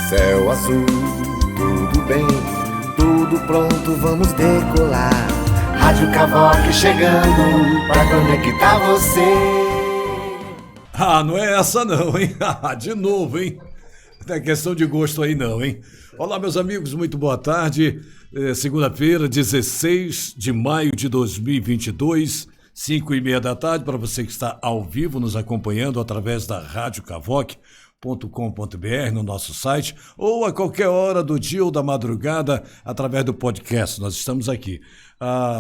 Céu azul, tudo bem, tudo pronto, vamos decolar. Rádio Cavoque chegando pra conectar você. Não é essa não, hein? De novo, hein? Não é questão de gosto aí não, hein? Olá, meus amigos, muito boa tarde. Segunda-feira, 16 de maio de 2022, 5h30 da tarde, para você que está ao vivo nos acompanhando através da Rádio Cavoque.com.br no nosso site, ou a qualquer hora do dia ou da madrugada através do podcast. Nós estamos aqui.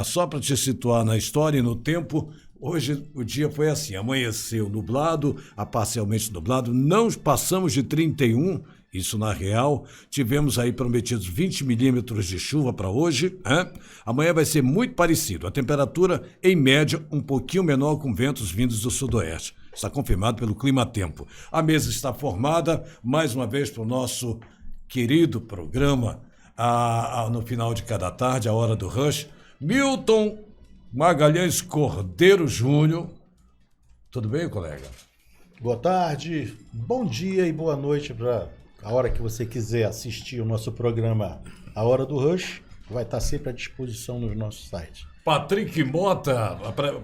Só para te situar na história e no tempo, hoje o dia foi assim, amanheceu nublado, parcialmente nublado, não passamos de 31, isso na real, tivemos aí prometidos 20 milímetros de chuva para hoje, hein? Amanhã vai ser muito parecido, a temperatura em média um pouquinho menor com ventos vindos do sudoeste, está confirmado pelo Climatempo. A mesa está formada, mais uma vez para o nosso querido programa, no final de cada tarde, a hora do Rush, Milton Magalhães Cordeiro Júnior. Tudo bem, colega? Boa tarde, bom dia e boa noite para a hora que você quiser assistir o nosso programa A Hora do Rush. Vai estar sempre à disposição nos nossos sites. Patrick Mota,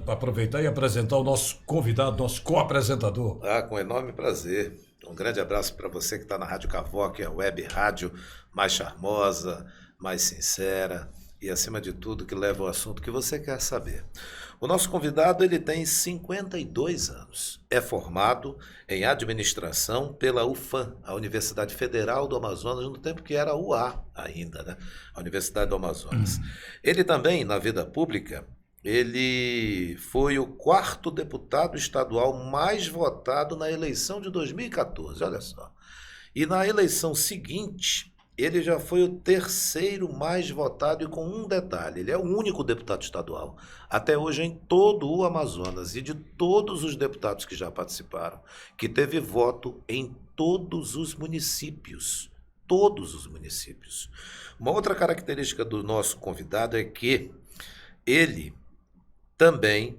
aproveitar e apresentar o nosso convidado, nosso co-apresentador. Com enorme prazer. Um grande abraço para você que está na Rádio Cavoque, a web rádio mais charmosa, mais sincera e, acima de tudo, que leva ao assunto que você quer saber. O nosso convidado, ele tem 52 anos. É formado em administração pela UFAM, a Universidade Federal do Amazonas, no tempo que era a UA ainda, né? A Universidade do Amazonas. Ele também, na vida pública, ele foi o 4º deputado estadual mais votado na eleição de 2014, olha só. E na eleição seguinte, ele já foi o 3º mais votado, e com um detalhe, ele é o único deputado estadual, até hoje em todo o Amazonas, e de todos os deputados que já participaram, que teve voto em todos os municípios. Todos os municípios. Uma outra característica do nosso convidado é que ele também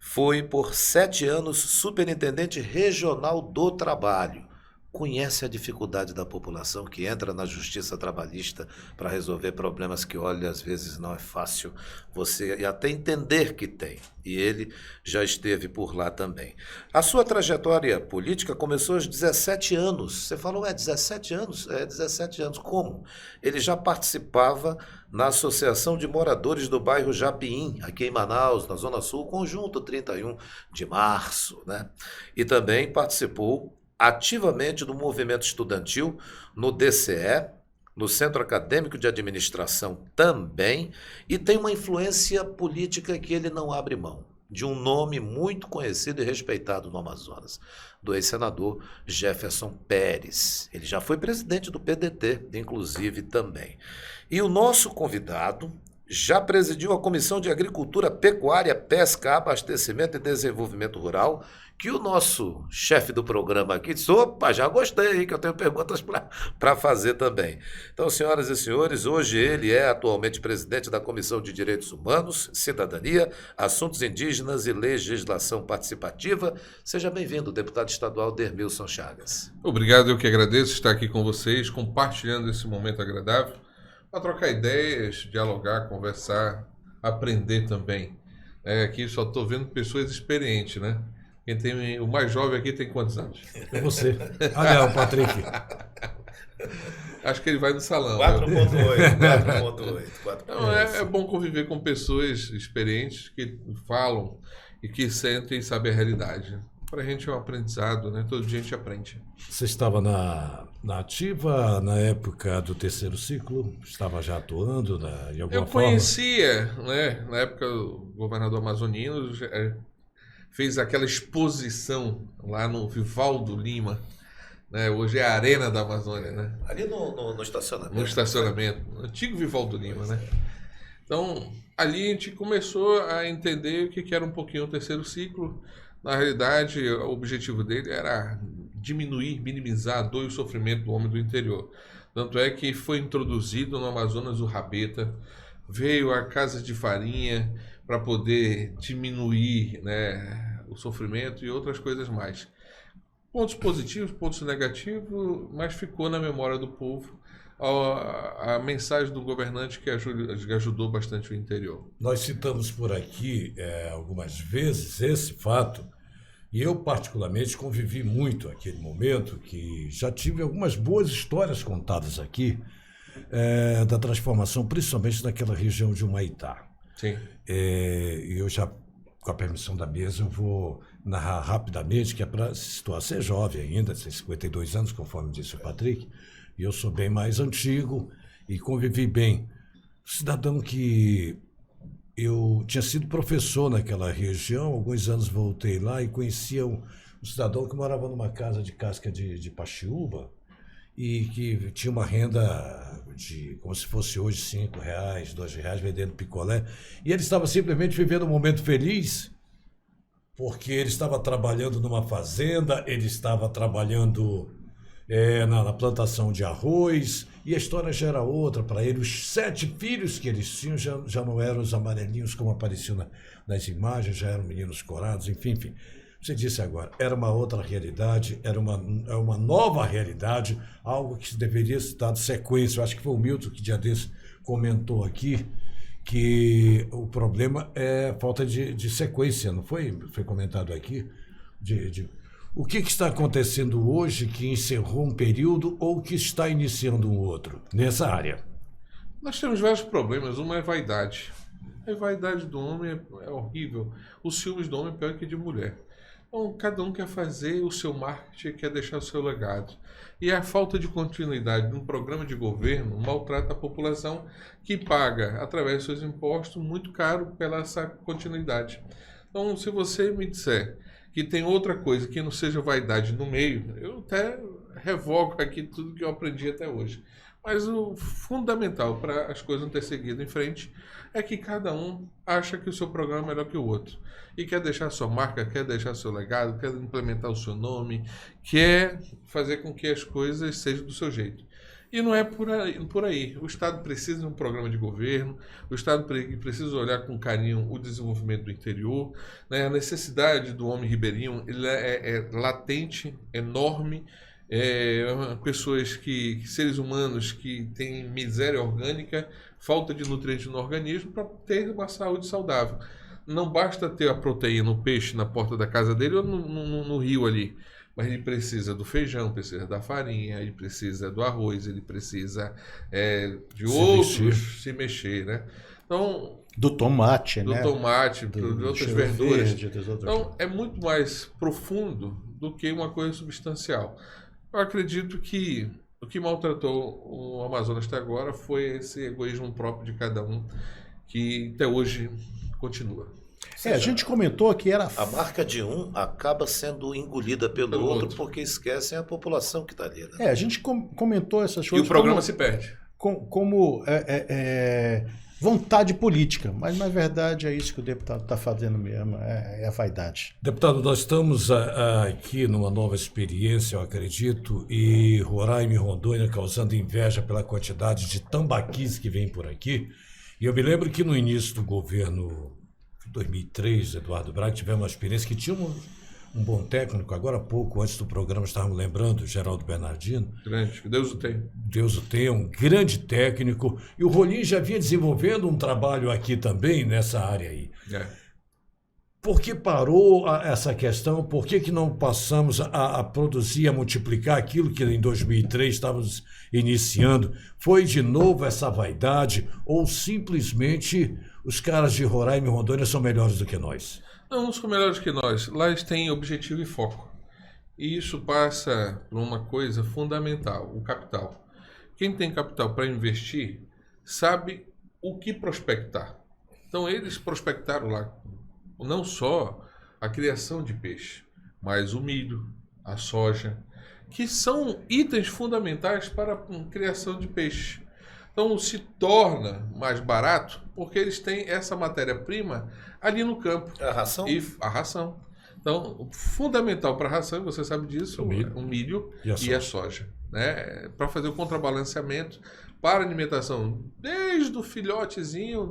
foi por 7 anos superintendente regional do trabalho. Conhece a dificuldade da população que entra na justiça trabalhista para resolver problemas que, olha, às vezes não é fácil você até entender que tem. E ele já esteve por lá também. A sua trajetória política começou aos 17 anos. Você falou, 17 anos? 17 anos. Como? Ele já participava na Associação de Moradores do Bairro Japim, aqui em Manaus, na Zona Sul, Conjunto 31 de Março, né? E também participou ativamente do movimento estudantil no DCE, no Centro Acadêmico de Administração também, e tem uma influência política que ele não abre mão, de um nome muito conhecido e respeitado no Amazonas, do ex-senador Jefferson Pérez. Ele já foi presidente do PDT, inclusive, também. E o nosso convidado já presidiu a Comissão de Agricultura, Pecuária, Pesca, Abastecimento e Desenvolvimento Rural, que o nosso chefe do programa aqui disse, opa, já gostei, que eu tenho perguntas para fazer também. Então, senhoras e senhores, hoje ele é atualmente presidente da Comissão de Direitos Humanos, Cidadania, Assuntos Indígenas e Legislação Participativa. Seja bem-vindo, deputado estadual Dermilson Chagas. Obrigado, eu que agradeço estar aqui com vocês, compartilhando esse momento agradável, para trocar ideias, dialogar, conversar, aprender também. Aqui só estou vendo pessoas experientes, né? O mais jovem aqui tem quantos anos? É você. Olha o Patrick. Acho que ele vai no salão. 4.8. Então, é bom conviver com pessoas experientes que falam e que sentem e sabem a realidade. Para a gente é um aprendizado, né? Todo dia a gente aprende. Você estava na ativa na época do 3º ciclo? Estava já atuando de alguma forma? Eu conhecia, né? Na época o governador amazonino fez aquela exposição lá no Vivaldo Lima, né? Hoje é a Arena da Amazônia, né? Ali no estacionamento. No estacionamento, no antigo Vivaldo Lima, né? Então, ali a gente começou a entender o que era um pouquinho o 3º ciclo. Na realidade, o objetivo dele era diminuir, minimizar a dor e o sofrimento do homem do interior. Tanto é que foi introduzido no Amazonas o rabeta, veio a casa de farinha para poder diminuir, né, o sofrimento e outras coisas mais. Pontos positivos, pontos negativos, mas ficou na memória do povo a mensagem do governante que ajudou bastante o interior. Nós citamos por aqui algumas vezes esse fato, e eu particularmente convivi muito aquele momento, que já tive algumas boas histórias contadas aqui, da transformação, principalmente naquela região de Humaitá. Sim. E eu já, com a permissão da mesa, eu vou narrar rapidamente, que é para se situar. Você é jovem ainda, tem 52 anos, conforme disse o Patrick, e eu sou bem mais antigo e convivi bem. Cidadão que eu tinha sido professor naquela região, alguns anos voltei lá e conhecia um cidadão que morava numa casa de casca de Paxiúba e que tinha uma renda de, como se fosse hoje, R$5, R$2, vendendo picolé. E ele estava simplesmente vivendo um momento feliz, porque ele estava trabalhando numa fazenda, ele estava trabalhando na plantação de arroz, e a história já era outra para ele. Os 7 filhos que eles tinham já não eram os amarelinhos como apareciam nas imagens, já eram meninos corados, enfim. Você disse agora, era uma outra realidade, era uma nova realidade, algo que deveria ser dado sequência. Eu acho que foi o Milton que dia desse comentou aqui, que o problema é falta de sequência, não foi? Foi comentado aqui, o que está acontecendo hoje que encerrou um período ou que está iniciando um outro nessa área? Nós temos vários problemas. Uma é vaidade. A vaidade do homem é horrível. Os ciúmes do homem é pior que de mulher. Então, cada um quer fazer o seu marketing, quer deixar o seu legado. E a falta de continuidade de um programa de governo maltrata a população que paga, através dos seus impostos, muito caro pela essa continuidade. Então, se você me disser que tem outra coisa que não seja vaidade no meio, eu até revogo aqui tudo que eu aprendi até hoje. Mas o fundamental para as coisas não ter seguido em frente é que cada um acha que o seu programa é melhor que o outro. E quer deixar sua marca, quer deixar seu legado, quer implementar o seu nome, quer fazer com que as coisas sejam do seu jeito. E não é por aí. O Estado precisa de um programa de governo, o Estado precisa olhar com carinho o desenvolvimento do interior, né? A necessidade do homem ribeirinho ele é latente, enorme. Seres humanos que têm miséria orgânica, falta de nutrientes no organismo para ter uma saúde saudável. Não basta ter a proteína, o peixe na porta da casa dele ou no rio ali. Mas ele precisa do feijão, precisa da farinha, ele precisa do arroz, ele precisa de outros se mexer, né? Então, do tomate, né? De outras verduras. Verde, então, é muito mais profundo do que uma coisa substancial. Eu acredito que o que maltratou o Amazonas até agora foi esse egoísmo próprio de cada um, que até hoje continua. A gente comentou que era... A marca de um acaba sendo engolida pelo outro porque esquecem a população que está ali. Né? A gente comentou essas coisas... E o programa se perde. Como vontade política, mas na verdade é isso que o deputado está fazendo mesmo, é a vaidade. Deputado, nós estamos aqui numa nova experiência, eu acredito, e Roraima e Rondônia causando inveja pela quantidade de tambaquis que vem por aqui. E eu me lembro que no início do governo 2003, Eduardo Braga, tivemos uma experiência que tinha um bom técnico, agora há pouco, antes do programa, estávamos lembrando, Geraldo Bernardino. Grande, que Deus o tenha. Deus o tenha, um grande técnico. E o Rolim já vinha desenvolvendo um trabalho aqui também, nessa área aí. Por que parou essa questão? Por que não passamos a produzir, a multiplicar aquilo que em 2003 estávamos iniciando? Foi de novo essa vaidade ou simplesmente os caras de Roraima e Rondônia são melhores do que nós? Não são melhores que nós. Lá eles têm objetivo e foco. E isso passa por uma coisa fundamental, o capital. Quem tem capital para investir sabe o que prospectar. Então eles prospectaram lá não só a criação de peixe, mas o milho, a soja, que são itens fundamentais para a criação de peixe. Então se torna mais barato porque eles têm essa matéria-prima ali no campo. A ração? A ração. Então, fundamental para a ração, você sabe disso, o milho e a soja. Né? Para fazer o contrabalanceamento, para a alimentação, desde o filhotezinho,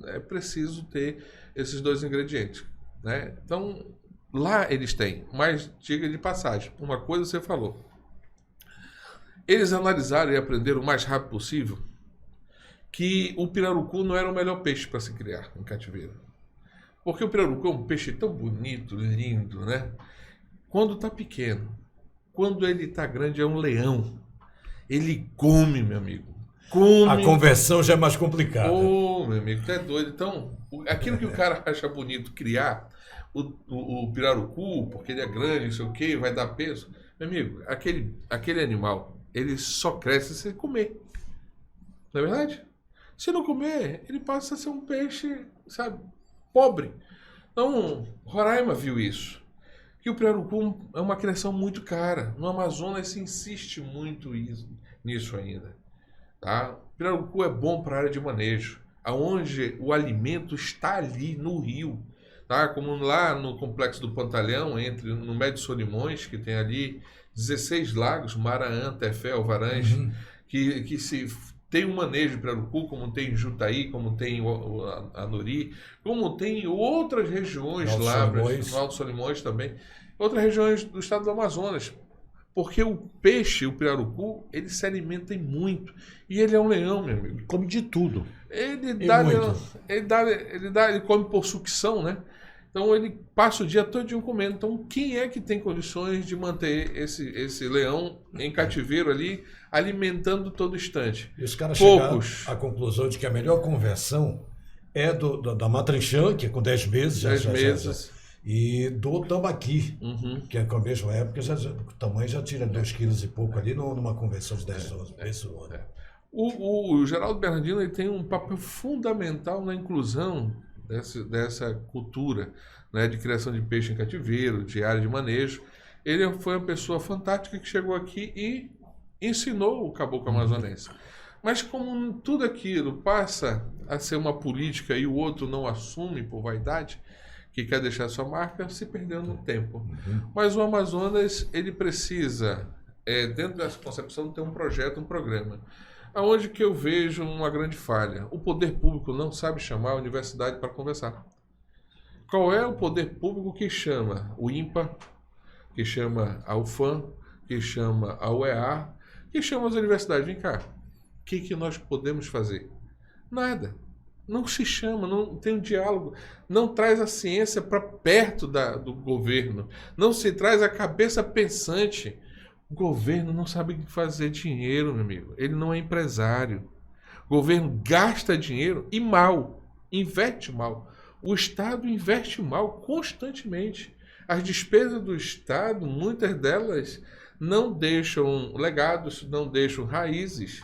é preciso ter esses dois ingredientes. Né? Então, Lá eles têm, mas diga de passagem, uma coisa você falou. Eles analisaram e aprenderam o mais rápido possível que o pirarucu não era o melhor peixe para se criar em cativeiro. Porque o pirarucu é um peixe tão bonito, lindo, né? Quando está pequeno, quando ele está grande, é um leão. Ele come, meu amigo. Come. A conversão já é mais complicada. Ô, meu amigo, tu é doido. Então, aquilo que o cara acha bonito criar, o pirarucu, porque ele é grande, não sei o quê, vai dar peso. Meu amigo, aquele animal, ele só cresce se ele comer. Não é verdade? Se não comer, ele passa a ser um peixe, sabe, pobre. Então, Roraima viu isso. Que o pirarucu é uma criação muito cara. No Amazonas se insiste muito nisso ainda. Tá? O pirarucu é bom para a área de manejo, aonde o alimento está ali no rio. Tá? Como lá no Complexo do Pantalhão, no Médio Solimões, que tem ali 16 lagos, Maraã, Tefé, Alvarães, que se tem um manejo de pirarucu, como tem em Jutaí, como tem a Nuri, como tem em outras regiões lá, no Alto Solimões também, outras regiões do estado do Amazonas. Porque o peixe, o pirarucu, ele se alimenta muito. E ele é um leão, meu amigo. Come de tudo. Ele come por sucção, né? Então ele passa o dia todo comendo. Então quem é que tem condições de manter esse leão em cativeiro ali, alimentando todo instante? E os caras chegaram à conclusão de que a melhor conversão é da matrinchã, que é com 10 meses. 10 meses. E do tambaqui, que é com a mesma época, o tamanho já tira 2 quilos e pouco ali numa conversão de 10 meses. O Geraldo Bernardino ele tem um papel fundamental na inclusão dessa cultura, né, de criação de peixe em cativeiro, de área de manejo. Ele foi uma pessoa fantástica que chegou aqui e ensinou o caboclo amazonense. Mas como tudo aquilo passa a ser uma política e o outro não assume por vaidade, que quer deixar sua marca, se perdeu no tempo. Mas o Amazonas, ele precisa, dentro dessa concepção, ter um projeto, um programa. Aonde que eu vejo uma grande falha? O poder público não sabe chamar a universidade para conversar. Qual é o poder público que chama o INPA, que chama a UFAM, que chama a UEA, que chama as universidades? Vem cá, o que nós podemos fazer? Nada. Não se chama, não tem um diálogo, não traz a ciência para perto do governo, não se traz a cabeça pensante. O governo não sabe fazer dinheiro, meu amigo. Ele não é empresário. O governo gasta dinheiro e mal, investe mal. O Estado investe mal constantemente. As despesas do Estado, muitas delas, não deixam legados, não deixam raízes.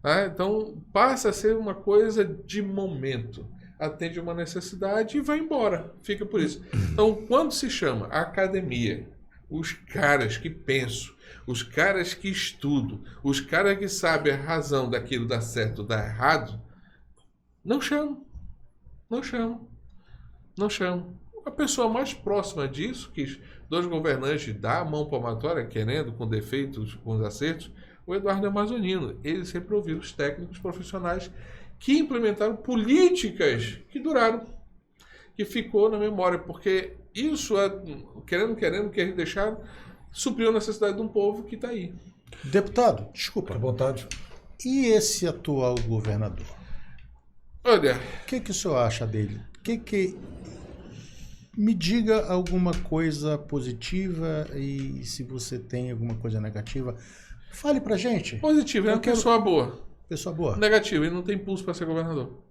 Tá? Então, passa a ser uma coisa de momento. Atende uma necessidade e vai embora. Fica por isso. Então, quando se chama a academia, os caras que pensam, os caras que estudam, os caras que sabem a razão daquilo dar certo ou dar errado, não chamam. Não chamam. Não chamam. A pessoa mais próxima disso, que 2 governantes dão a mão palmatória, querendo, com defeitos, com os acertos, o Eduardo Amazonino. Ele sempre ouviu os técnicos profissionais que implementaram políticas que duraram, que ficou na memória, porque isso, querendo, que eles deixaram, supriu a necessidade de um povo que está aí. Deputado, desculpa. À vontade. E esse atual governador? Olha... O que o senhor acha dele? Me diga alguma coisa positiva e se você tem alguma coisa negativa, fale pra gente. Positivo, é uma pessoa boa. Pessoa boa. Negativo, ele não tem pulso para ser governador.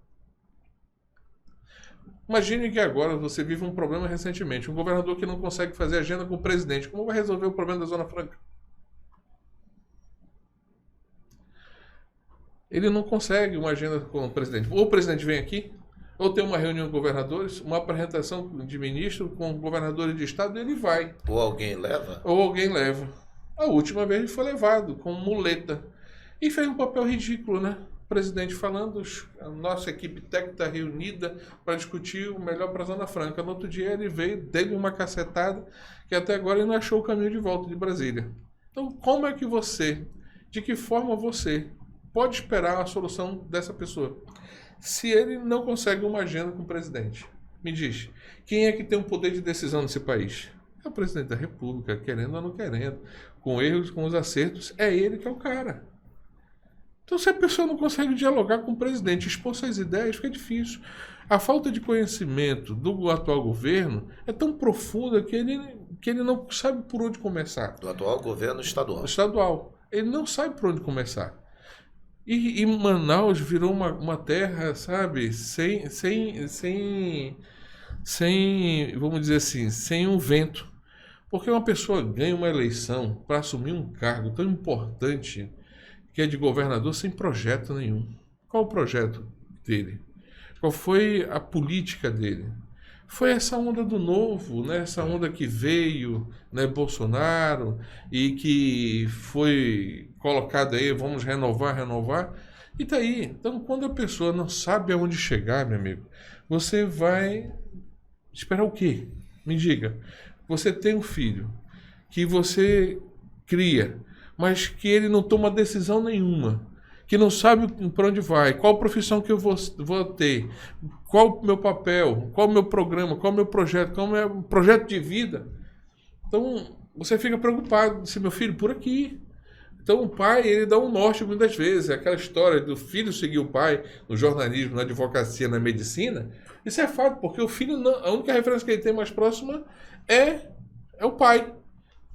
Imagine que agora você vive um problema recentemente. Um governador que não consegue fazer agenda com o presidente. Como vai resolver o problema da Zona Franca? Ele não consegue uma agenda com o presidente. Ou o presidente vem aqui, ou tem uma reunião com governadores, uma apresentação de ministro com governadores de estado, ele vai. Ou alguém leva? Ou alguém leva. A última vez ele foi levado com muleta. E fez um papel ridículo, né? O presidente falando, a nossa equipe técnica está reunida para discutir o melhor para a Zona Franca. No outro dia ele veio, deu uma cacetada, que até agora ele não achou o caminho de volta de Brasília. Então, como é que de que forma você pode esperar a solução dessa pessoa, se ele não consegue uma agenda com o presidente? Me diz, quem é que tem o poder de decisão nesse país? É o presidente da República, querendo ou não querendo. Com erros, com os acertos, é ele que é o cara. Então, se a pessoa não consegue dialogar com o presidente, expor suas ideias, fica difícil. A falta de conhecimento do atual governo é tão profunda que ele não sabe por onde começar. Do atual governo estadual. Estadual. Ele não sabe por onde começar. E Manaus virou uma terra, sabe, sem, vamos dizer assim, sem um vento. Porque uma pessoa ganha uma eleição para assumir um cargo tão importante que é de governador sem projeto nenhum. Qual o projeto dele? Qual foi a política dele? Foi essa onda do novo, né? Essa onda que veio, né, Bolsonaro, e que foi colocada aí, vamos renovar, e tá aí. Então, quando a pessoa não sabe aonde chegar, meu amigo, você vai esperar o quê? Me diga. Você tem um filho que você cria, mas que ele não toma decisão nenhuma, que não sabe para onde vai, qual profissão que eu vou ter, qual o meu papel, qual o meu programa, qual o meu projeto, qual o meu projeto de vida. Então, você fica preocupado, se meu filho, por aqui. Então, o pai, ele dá um norte muitas vezes, aquela história do filho seguir o pai no jornalismo, na advocacia, na medicina. Isso é fato, porque o filho, a única referência que ele tem mais próxima é o pai.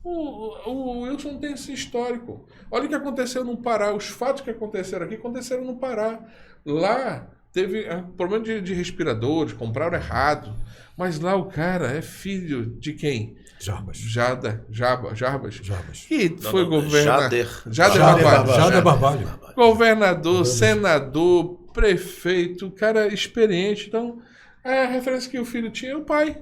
O Wilson tem esse histórico. Olha o que aconteceu no Pará. Os fatos que aconteceram aqui aconteceram no Pará. Lá teve problema de respiradores, compraram errado. Mas lá o cara é filho de quem? Jarbas. Jarbas. Que foi governador. Jader Barbalho. Governador, senador, prefeito, cara experiente. Então, a referência que o filho tinha é o pai.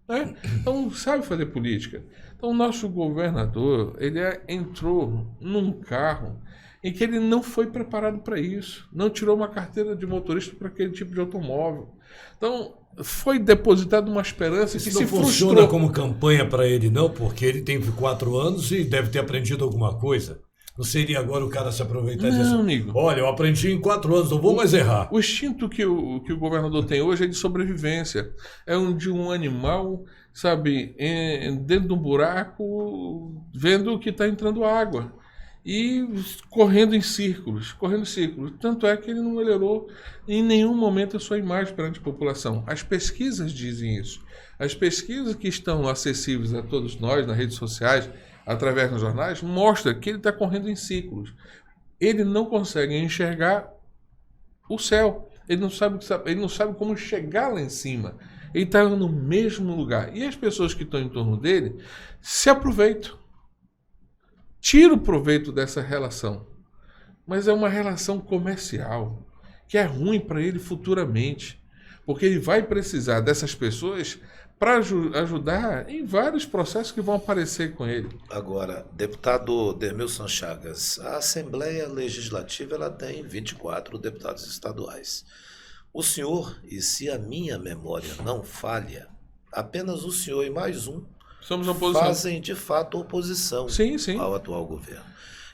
Né? Então, sabe fazer política. Então, o nosso governador, ele entrou num carro em que ele não foi preparado para isso. Não tirou uma carteira de motorista para aquele tipo de automóvel. Então, foi depositada uma esperança isso que não se funciona frustrou. como campanha para ele, não, porque ele tem 4 anos e deve ter aprendido alguma coisa. Não seria agora o cara se aproveitar e dizer assim, amigo. Olha, eu aprendi em 4 anos, não vou mais errar. O instinto que o governador tem hoje é de sobrevivência. É de um animal, sabe, dentro de um buraco, vendo que está entrando água. E correndo em círculos. Tanto é que ele não melhorou em nenhum momento a sua imagem perante a população. As pesquisas dizem isso. As pesquisas que estão acessíveis a todos nós nas redes sociais, através dos jornais, mostram que ele está correndo em círculos. Ele não consegue enxergar o céu. Ele não sabe como chegar lá em cima. Ele está no mesmo lugar. E as pessoas que estão em torno dele se aproveitam. Tira o proveito dessa relação. Mas é uma relação comercial, que é ruim para ele futuramente. Porque ele vai precisar dessas pessoas para ajudar em vários processos que vão aparecer com ele. Agora, deputado Dermilson Chagas, a Assembleia Legislativa ela tem 24 deputados estaduais. O senhor, e se a minha memória não falha, apenas o senhor e mais um somos oposição. Fazem de fato oposição ao atual governo.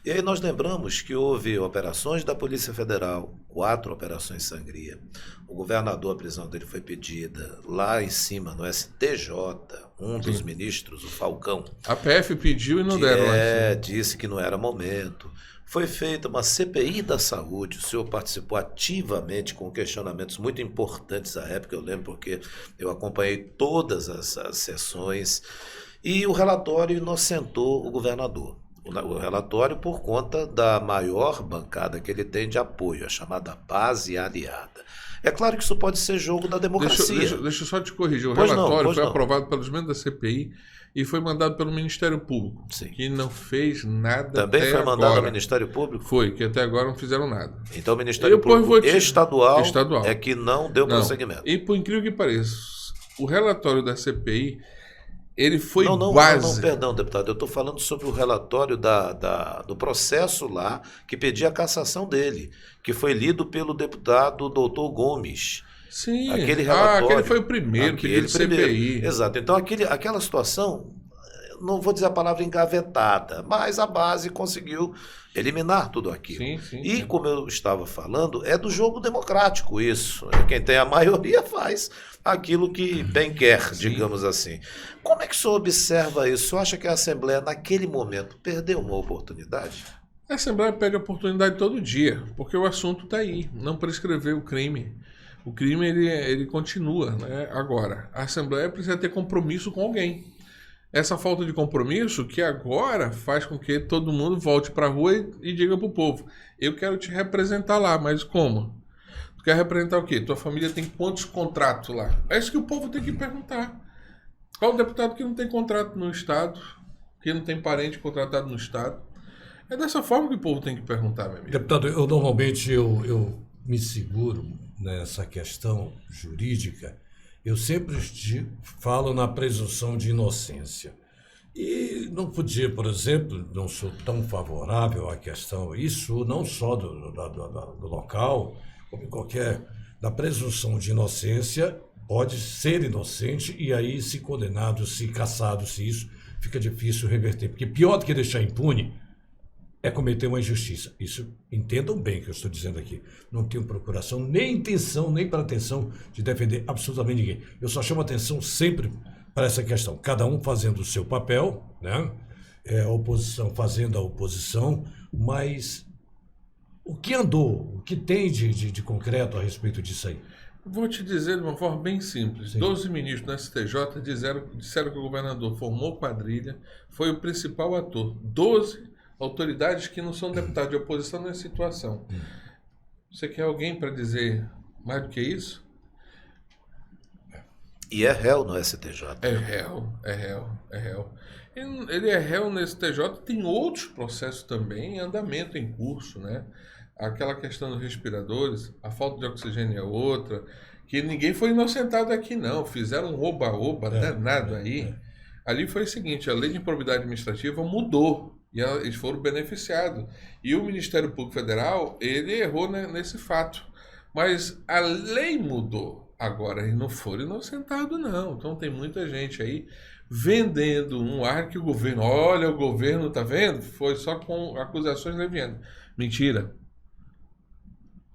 E aí nós lembramos que houve operações da Polícia Federal, 4 operações Sangria. O governador, a prisão dele foi pedida lá em cima, no STJ, um dos ministros, o Falcão. A PF pediu e não deram. Disse que não era momento. Foi feita uma CPI da saúde, o senhor participou ativamente com questionamentos muito importantes à época, eu lembro porque eu acompanhei todas as sessões, e o relatório inocentou o governador. O relatório por conta da maior bancada que ele tem de apoio, a chamada base aliada. É claro que isso pode ser jogo da democracia. Deixa eu só te corrigir. O relatório foi aprovado pelos membros da CPI e foi mandado pelo Ministério Público, que não fez nada. Também foi mandado ao Ministério Público? Foi, que até agora não fizeram nada. Então o Ministério Público estadual é que não deu prosseguimento. E por incrível que pareça, o relatório da CPI, ele foi base... Perdão, deputado, eu estou falando sobre o relatório do processo lá, que pedia a cassação dele, que foi lido pelo deputado doutor Gomes. Sim, aquele relatório, aquele foi o primeiro, pedido de CPI. Exato, então aquela situação, não vou dizer a palavra engavetada, mas a base conseguiu eliminar tudo aquilo. Sim. Como eu estava falando, é do jogo democrático isso. Quem tem a maioria faz. aquilo que bem quer, digamos assim. Como é que o senhor observa isso? O senhor acha que a Assembleia, naquele momento, perdeu uma oportunidade? A Assembleia perde oportunidade todo dia, porque o assunto está aí, não prescreveu o crime. O crime ele continua, né? Agora, a Assembleia precisa ter compromisso com alguém. Essa falta de compromisso que agora faz com que todo mundo volte para a rua e diga para o povo: eu quero te representar lá, mas como? Tu quer representar o quê? Tua família tem quantos contratos lá? É isso que o povo tem que perguntar. Qual o deputado que não tem contrato no Estado, que não tem parente contratado no Estado? É dessa forma que o povo tem que perguntar, meu amigo. Deputado, eu normalmente eu me seguro nessa questão jurídica. Eu sempre falo na presunção de inocência. E não podia, por exemplo, não sou tão favorável à questão, isso não só do local, como em qualquer, da presunção de inocência, pode ser inocente e aí, se condenado, se cassado, se isso, fica difícil reverter. Porque pior do que deixar impune é cometer uma injustiça. Isso, entendam bem o que eu estou dizendo aqui. Não tenho procuração, nem intenção, nem pretensão de defender absolutamente ninguém. Eu só chamo atenção sempre para essa questão. Cada um fazendo o seu papel, né? A oposição fazendo a oposição, mas o que andou, o que tem de concreto a respeito disso aí? Vou te dizer de uma forma bem simples. Sim. 12 ministros do STJ disseram que o governador formou quadrilha, foi o principal ator. 12 autoridades que não são deputados de oposição nessa situação. Você quer alguém para dizer mais do que isso? E é réu no STJ. É réu. Ele é réu no STJ, tem outros processos também em andamento, em curso, né? Aquela questão dos respiradores, a falta de oxigênio é outra, que ninguém foi inocentado aqui não, fizeram um oba-oba danado aí. Ali foi o seguinte, a lei de improbidade administrativa mudou e eles foram beneficiados. E o Ministério Público Federal, ele errou nesse fato. Mas a lei mudou. Agora, eles não foram inocentados, não. Então tem muita gente aí vendendo um ar que o governo... Olha, o governo, tá vendo? Foi só com acusações levianas. Mentira.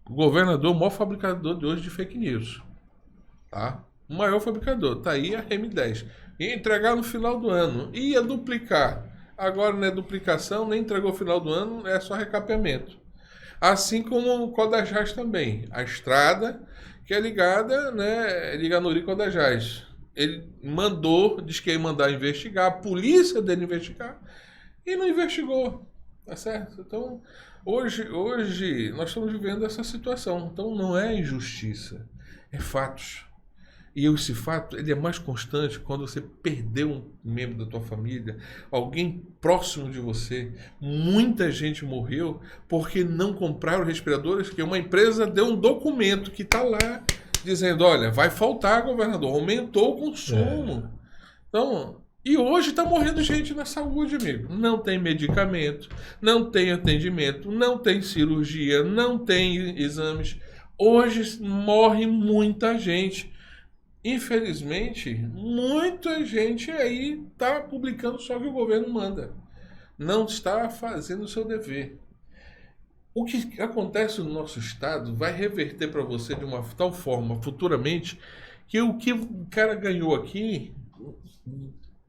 O governador é o maior fabricador de hoje de fake news. Tá? O maior fabricador. Tá aí a RM10. Ia entregar no final do ano. Ia duplicar. Agora não é duplicação, nem entregou no final do ano, é só recapeamento. Assim como o Codajás também. A estrada que é ligada, né, liga Nuri Codajás. Ele diz que ia mandar investigar, a polícia dele investigar, e não investigou. Tá certo? Então, hoje nós estamos vivendo essa situação. Então não é injustiça, é fatos. E esse fato ele é mais constante quando você perdeu um membro da tua família, alguém próximo de você. Muita gente morreu porque não compraram respiradores, que uma empresa deu um documento que está lá dizendo, olha, vai faltar, governador, aumentou o consumo. Então, e hoje está morrendo gente na saúde, amigo. Não tem medicamento, não tem atendimento, não tem cirurgia, não tem exames. Hoje morre muita gente. Infelizmente, muita gente aí está publicando só o que o governo manda. Não está fazendo o seu dever. O que acontece no nosso estado vai reverter para você de uma tal forma futuramente que o que o cara ganhou aqui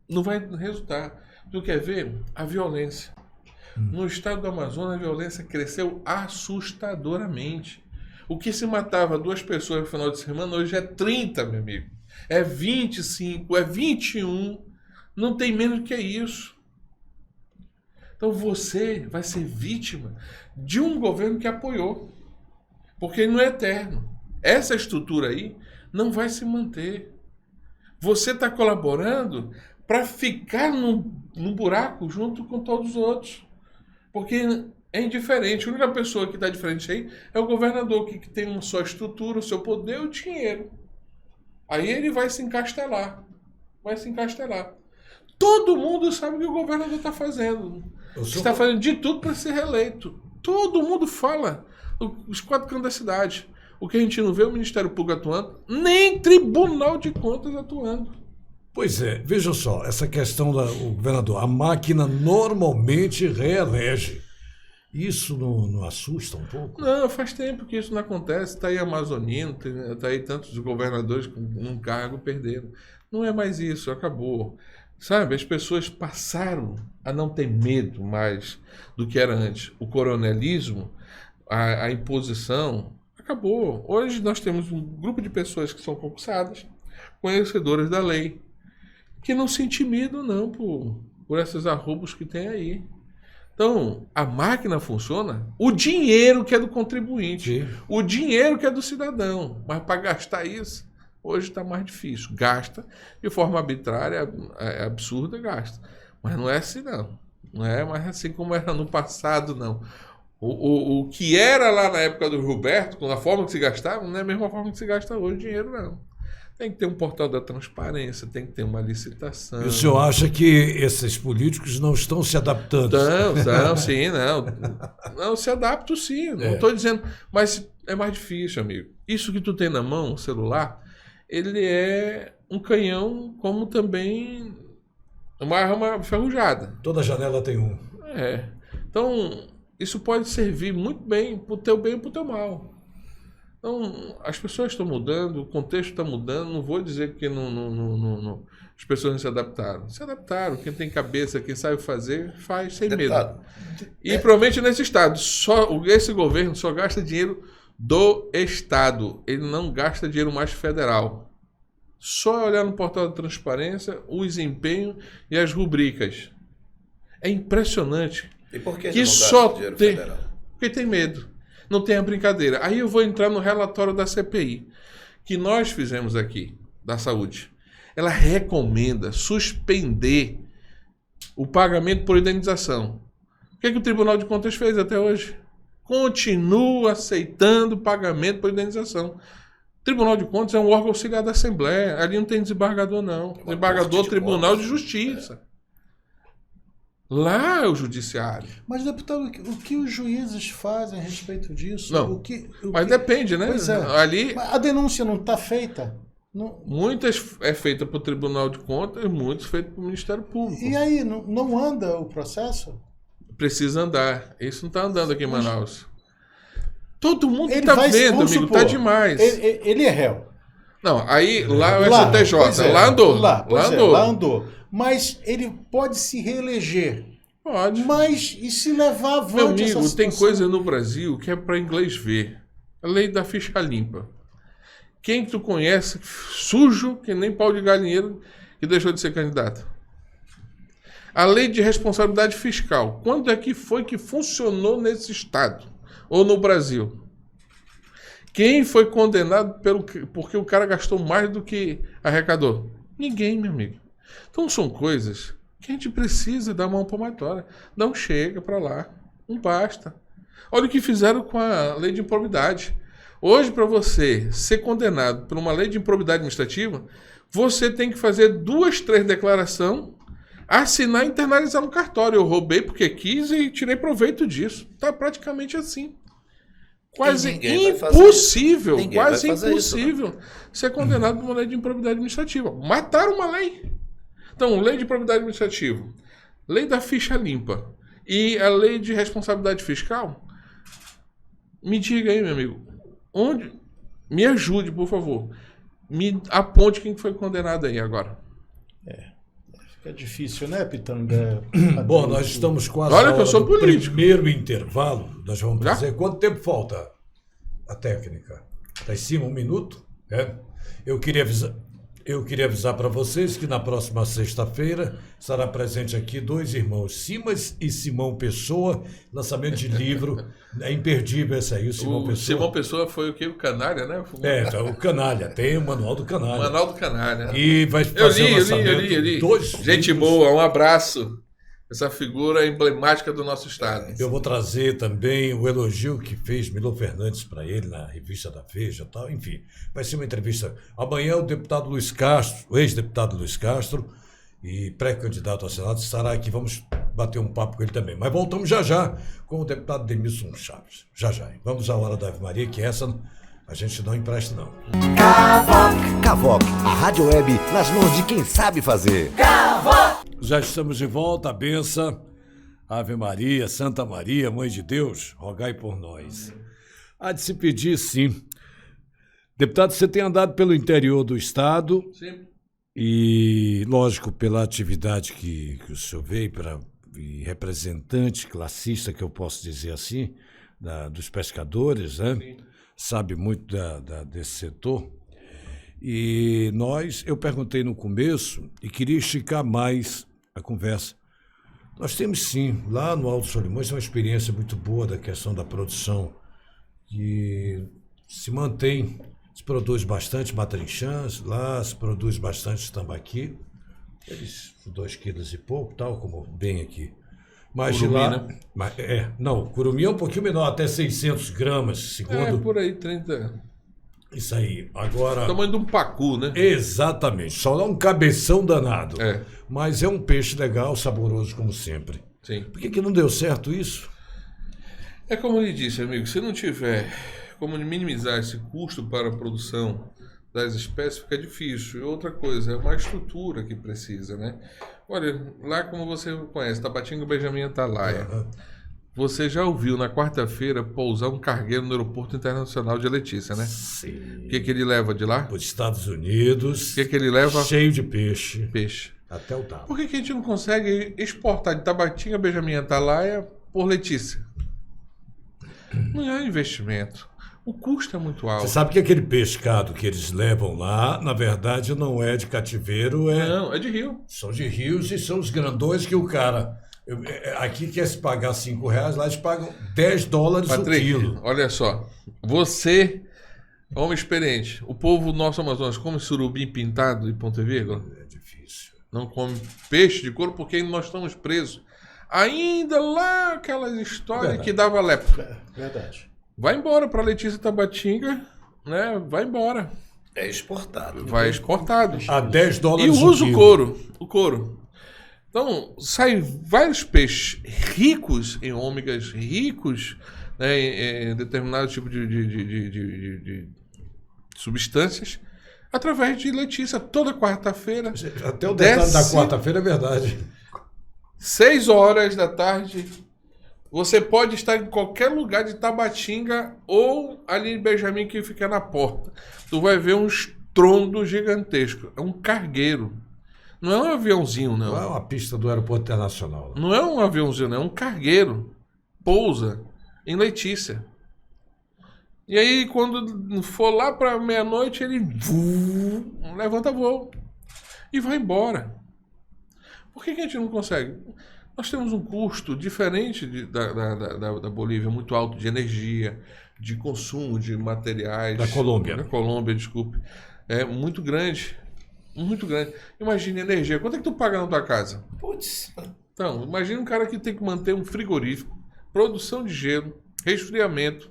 não vai resultar. Tu quer ver? A violência. No estado do Amazonas, a violência cresceu assustadoramente. O que se matava 2 pessoas no final de semana, hoje é 30, meu amigo. É 25, é 21. Não tem menos que isso. Então você vai ser vítima de um governo que apoiou. Porque ele não é eterno. Essa estrutura aí não vai se manter. Você está colaborando para ficar num buraco junto com todos os outros. Porque é indiferente. A única pessoa que está diferente aí é o governador, que tem uma sua estrutura, o seu poder e o dinheiro. Aí ele vai se encastelar. Todo mundo sabe o que o governador está fazendo. Está fazendo de tudo para ser reeleito. Todo mundo fala. Os 4 cantos da cidade. O que a gente não vê é o Ministério Público atuando, nem Tribunal de Contas atuando. Pois é, veja só, essa questão do governador. A máquina normalmente reelege. Isso não assusta um pouco? Não, faz tempo que isso não acontece. Está aí Amazonino, está aí tantos governadores com um cargo perderam. Não é mais isso, acabou. Sabe, as pessoas passaram a não ter medo mais do que era antes. O coronelismo, a imposição, acabou. Hoje nós temos um grupo de pessoas que são concursadas, conhecedoras da lei, que não se intimidam não por esses arroubos que tem aí. Então, a máquina funciona, o dinheiro que é do contribuinte, Sim. o dinheiro que é do cidadão, mas para gastar isso, hoje está mais difícil. Gasta de forma arbitrária, absurda, gasta. Mas não é assim, não. Não é mais assim como era no passado, não. O que era lá na época do Roberto, com a forma que se gastava, não é a mesma forma que se gasta hoje o dinheiro, não. Tem que ter um portal da transparência, tem que ter uma licitação. E o senhor acha que esses políticos não estão se adaptando? Não, sim, não. Não, se adaptam sim, não estou dizendo. Mas é mais difícil, amigo. Isso que tu tem na mão, o celular, ele é um canhão, como também uma arma enferrujada. Toda janela tem um. Então, isso pode servir muito bem para o teu bem e para o teu mal. Então, as pessoas estão mudando, o contexto está mudando, não vou dizer que as pessoas não se adaptaram. Se adaptaram, quem tem cabeça, quem sabe fazer, faz sem Deputado, medo. E provavelmente nesse estado, esse governo só gasta dinheiro do estado, ele não gasta dinheiro mais federal. Só olhar no portal da transparência, o desempenho e as rubricas. É impressionante. E por que Que não só gasta dinheiro tem, federal? porque tem medo. Não tem a brincadeira. Aí eu vou entrar no relatório da CPI, que nós fizemos aqui, da saúde. Ela recomenda suspender o pagamento por indenização. O que o Tribunal de Contas fez até hoje? Continua aceitando o pagamento por indenização. O Tribunal de Contas é um órgão auxiliar da Assembleia. Ali não tem desembargador, não. Desembargador é o Tribunal de Justiça. Lá é o judiciário. Mas, deputado, o que os juízes fazem a respeito disso? Não, mas depende, né? Pois é. Ali, A denúncia não está feita? Não... muitas é feita para o Tribunal de Contas, muitas feita para o Ministério Público. E aí, não anda o processo? Precisa andar. Isso não está andando aqui em Manaus. Todo mundo Ele está vai- vendo, vamos amigo. supor, Está demais. Ele é réu. Não, aí lá é o Pois STJ. é, Lá andou. Lá andou. Mas ele pode se reeleger. Pode. Mas e se levar avante Meu essa amigo, situação? tem coisa no Brasil que é para inglês ver. A lei da ficha limpa. Quem tu conhece sujo, que nem pau de galinheiro, que deixou de ser candidato? A lei de responsabilidade fiscal. Quando é que foi que funcionou nesse estado? Ou no Brasil? Quem foi condenado porque o cara gastou mais do que arrecadou? Ninguém, meu amigo. Então são coisas que a gente precisa dar uma palmatória. Não chega para lá. Não basta. Olha o que fizeram com a lei de improbidade. Hoje, para você ser condenado por uma lei de improbidade administrativa, você tem que fazer 2, 3 declarações, assinar e internalizar no cartório. Eu roubei porque quis e tirei proveito disso. Está praticamente assim. Quase impossível, quase impossível ser condenado por uma lei de improbidade administrativa. Mataram uma lei. Então, lei de improbidade administrativa, lei da ficha limpa e a lei de responsabilidade fiscal. Me diga aí, meu amigo, onde? Me ajude, por favor. Me aponte quem foi condenado aí agora. Fica difícil, né, Pitanga? Bom, nós estamos quase Olha na que eu hora sou do político. primeiro intervalo. Nós vamos Já? fazer. Quanto tempo falta a técnica? Está em cima, 1 minuto? Eu queria avisar para vocês que na próxima sexta-feira estará presente aqui 2 irmãos, Simas e Simão Pessoa, lançamento de livro. É imperdível esse aí, o Simão O Pessoa. Simão Pessoa foi o quê? O Canalha, né? O Canalha, tem o Manual do Canalha. Manual do Canalha. E vai fazer o lançamento Eu li. de 2 Gente livros. boa, um abraço. Essa figura emblemática do nosso estado. Eu vou trazer também o elogio que fez Milô Fernandes para ele na revista da Veja e tal. Enfim, vai ser uma entrevista. Amanhã o deputado Luiz Castro, o ex-deputado Luiz Castro e pré-candidato ao Senado estará aqui. Vamos bater um papo com ele também. Mas voltamos já com o deputado Demilson Chaves. Já. Vamos à hora da Ave Maria, que essa a gente não empresta, não. Cavoc, a rádio web nas mãos de quem sabe fazer. Já estamos de volta, a benção. Ave Maria, Santa Maria, Mãe de Deus, rogai por nós. Há de se pedir, sim. Deputado, você tem andado pelo interior do estado Sim. e, lógico, pela atividade que o senhor veio, e representante classista, que eu posso dizer assim, dos pescadores, né? Sim. Sabe muito desse setor. E eu perguntei no começo e queria esticar mais a conversa. Nós temos sim, lá no Alto Solimões, uma experiência muito boa da questão da produção, que se mantém, se produz bastante matrinchãs, lá se produz bastante tambaqui, eles 2 quilos e pouco, tal como bem aqui. Mas Curumim, de lá, né? não, curumim é um pouquinho menor, até 600 gramas, segundo Por aí, 30. isso aí. Agora, Tamanho de um pacu, né? exatamente, só dá um cabeção danado, É. mas é um peixe legal, saboroso como sempre. Sim. Por que não deu certo isso? É como ele disse, amigo, se não tiver como minimizar esse custo para a produção das espécies, fica difícil. E outra coisa, é uma estrutura que precisa, né? Olha, lá como você conhece, Tabatinga, Benjamin Atalaia. Você já ouviu na quarta-feira pousar um cargueiro no Aeroporto Internacional de Letícia, né? Sim. O que ele leva de lá? Para os Estados Unidos, O que ele leva? cheio de peixe, Peixe. até o talo. Por que a gente não consegue exportar de Tabatinga, Benjamin Atalaia por Letícia? Não é investimento. O custo é muito alto. Você sabe que aquele pescado que eles levam lá, na verdade, não é de cativeiro, Não, é de rio. são de rios e são os grandões que o cara... aqui quer se pagar R$5, lá eles pagam $10 o Patrick, quilo. olha só. Você, homem experiente, o povo do nosso Amazonas come surubim pintado e ponto e vírgula? É difícil. Não come peixe de couro porque ainda nós estamos presos. Ainda lá aquelas histórias Verdade. que dava lepra. Verdade. Vai embora para Letícia Tabatinga, né? Vai embora. É exportado. Vai exportado. A $10 E usa o quilo. couro. O couro. Então, sai vários peixes ricos em ômegas, ricos, né, em determinado tipo de substâncias, através de Letícia, toda quarta-feira. Até o detalhe da Desce. quarta-feira é verdade. 6 horas da tarde, você pode estar em qualquer lugar de Tabatinga ou ali em Benjamin que fica na porta. Tu vai ver um estrondo gigantesco. É um cargueiro. Não é um aviãozinho, não. Não é uma pista do aeroporto internacional. Não é um aviãozinho, não. É um cargueiro. Pousa em Letícia. E aí, quando for lá para meia-noite, ele levanta voo e vai embora. Por que a gente não consegue? Nós temos um custo diferente da Bolívia, muito alto de energia, de consumo de materiais. Da Colômbia. Da Colômbia, desculpe. É muito grande. Muito grande. Imagine energia. Quanto é que tu paga na tua casa? Putz, Então, imagine um cara que tem que manter um frigorífico, produção de gelo, resfriamento.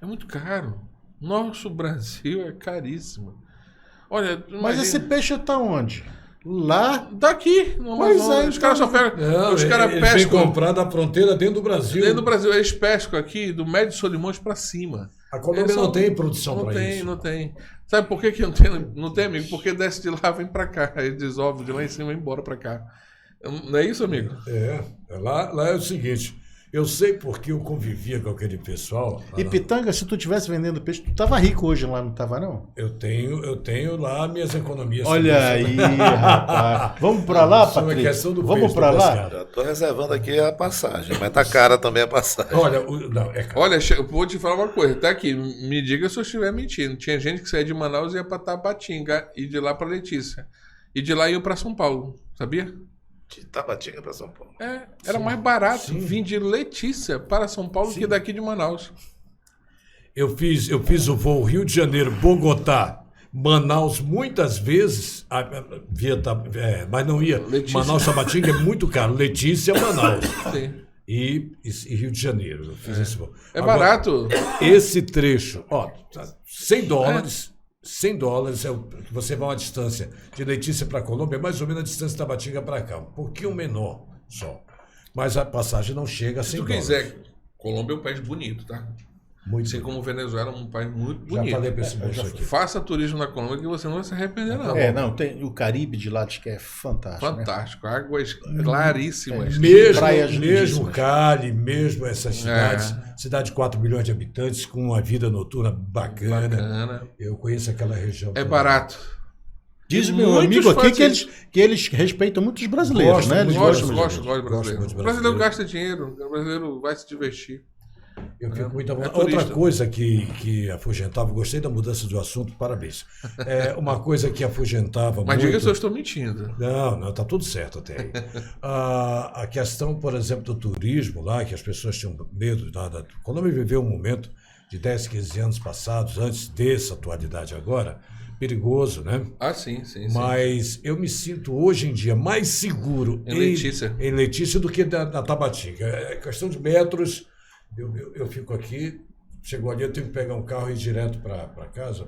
É muito caro. Nosso Brasil é caríssimo. Olha, Mas esse peixe tá onde? Lá. daqui, no Pois Amazonas. é, Os caras só pegam. Os caras ele vem pescam. comprar da fronteira dentro do Brasil. Dentro do Brasil, eles pescam aqui do Médio Solimões para cima. A Colômbia não tem produção para isso. Não tem. Sabe por que não tem? Não tem, amigo? Porque desce de lá, vem para cá. Aí desova de lá em cima e vai embora para cá. Não é isso, amigo? Lá é o seguinte, eu sei porque eu convivia com aquele pessoal. E Pitanga, se tu tivesse vendendo peixe, tu tava rico hoje lá, não tava não? Eu tenho lá minhas economias. Olha aí, rapaz. Vamos pra lá, Isso é uma Patrícia? questão do Vamos peixe, pra do lá? pescado. já tô reservando aqui a passagem, mas tá cara também a passagem. Olha, não, é caro. Olha, eu vou te falar uma coisa. Tá aqui, me diga se eu estiver mentindo. Tinha gente que saía de Manaus e ia para Tabatinga e de lá para Letícia. E de lá ia para São Paulo, sabia? De Tabatinga para São Paulo. Era mais barato vir de Letícia para São Paulo que daqui de Manaus. Eu fiz o voo Rio de Janeiro, Bogotá, Manaus muitas vezes, mas não ia. Letícia. Manaus, Tabatinga é muito caro. Letícia, Manaus. Sim. E Rio de Janeiro. Eu fiz esse voo. É Agora, barato. Esse trecho, ó, $100. $100 é o que você vai uma distância de Letícia para Colômbia, é mais ou menos a distância de Tabatinga para cá, um pouquinho menor só. Mas a passagem não chega a $100. Se tu quiser, Colômbia é um país bonito, tá? Muito assim bonito. como Venezuela é um país muito Já bonito. falei para esse moço aqui. Faça turismo na Colômbia que você não vai se arrepender, não. Não, tem o Caribe de lá, diz que é fantástico. Né? Fantástico. Águas claríssimas. Praias Mesmo lindíssimas. Cali, mesmo essas cidades, cidade de 4 milhões de habitantes, com uma vida noturna bacana. Bacana. Eu conheço aquela região. É toda. barato. Diz o meu Muitos amigo aqui fazem que eles respeitam muitos brasileiros, Gostam né? Eles muito. gostam Gosto muito. de brasileiro. Gosto muito de O brasileiro brasileiro. gasta dinheiro, o brasileiro vai se divertir. Eu fico muito à vontade. turista. Outra coisa que afugentava, gostei da mudança do assunto, parabéns. Uma coisa que afugentava Mas muito. diga se eu estou mentindo. Não, tá tudo certo até aí. A questão, por exemplo, do turismo lá, que as pessoas tinham medo. Colômbia viveu um momento de 10, 15 anos passados, antes dessa atualidade agora, perigoso, né? Ah, sim. Mas eu me sinto hoje em dia mais seguro Em Letícia do que na Tabatinga. É questão de metros. Eu fico aqui, chegou ali, eu tenho que pegar um carro e ir direto para casa,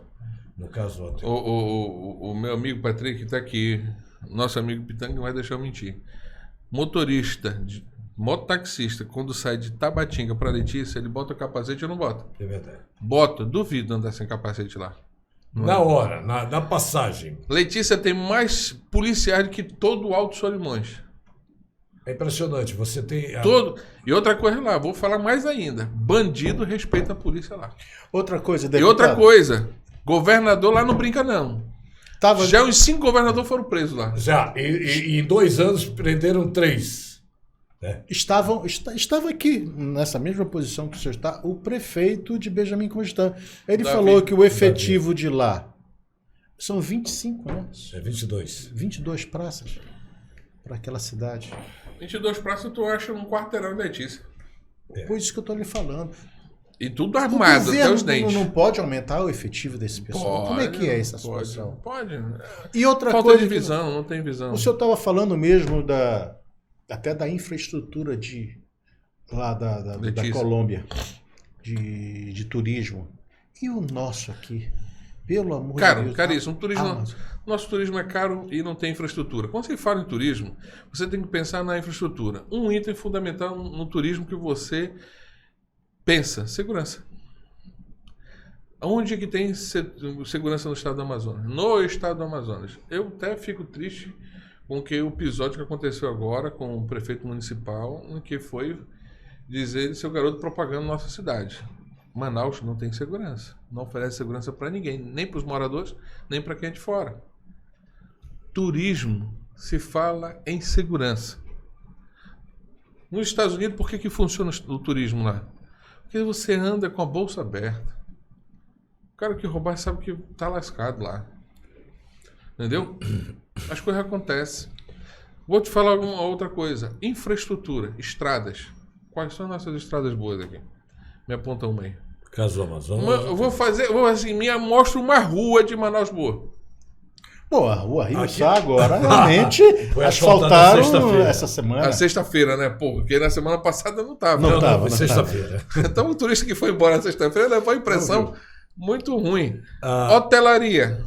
no caso do hotel. O meu amigo Patrick está aqui, nosso amigo Pitanga não vai deixar eu mentir. Motorista, mototaxista, quando sai de Tabatinga para Letícia, ele bota o capacete ou não bota? É verdade. Bota, duvido andar sem capacete lá. Na hora, na passagem. Letícia tem mais policiais do que todo o Alto Solimões. É impressionante, você tem... Todo. E outra coisa lá, vou falar mais ainda. Bandido respeita a polícia lá. Outra coisa, E deputado. outra coisa, governador lá não brinca não. Tava... Já uns 5 governadores foram presos lá. Já, e em 2 anos prenderam 3. Estava aqui, nessa mesma posição que o senhor está, o prefeito de Benjamin Constant. Ele Davi. falou que o efetivo de lá são 25, né? É 22. 22 praças para aquela cidade. 22 praças tu acha um quarteirão de Letícia. Por isso que eu estou lhe falando. E tudo O armado até governo os dentes. não pode aumentar o efetivo desse pessoal? Como é que é essa Pode, situação? pode. E outra Falta coisa de que- visão, não tem visão. O senhor estava falando mesmo até da infraestrutura lá da Letícia. Colômbia, de turismo. E o nosso aqui? Pelo amor de Caro, Deus. caríssimo. Ah, Nosso turismo é caro e não tem infraestrutura. Quando você fala em turismo, você tem que pensar na infraestrutura. Um item fundamental no turismo que você pensa, segurança. Onde é que tem segurança no estado do Amazonas? No estado do Amazonas. Eu até fico triste com o episódio que aconteceu agora com o prefeito municipal, em que foi dizer seu garoto propagando nossa cidade. Manaus não tem segurança. Não oferece segurança para ninguém, nem para os moradores, nem para quem é de fora. Turismo se fala em segurança. Nos Estados Unidos, por que funciona o turismo lá? Porque você anda com a bolsa aberta. O cara que roubar sabe que tá lascado lá. Entendeu? As coisas acontecem. Vou te falar uma outra coisa. Infraestrutura, estradas. Quais são nossas estradas boas aqui? Me aponta uma aí. Caso do Amazonas. Eu me mostra uma rua de Manaus boa. Pô, a rua Rio Aqui- Sá agora realmente Foi asfaltada asfaltaram sexta-feira. essa semana. A sexta-feira, né? Pô, porque na semana passada não tava. Não Não, tava, foi não sexta-feira. Então o turista que foi embora na sexta-feira levou a impressão muito ruim. Ah. Hotelaria.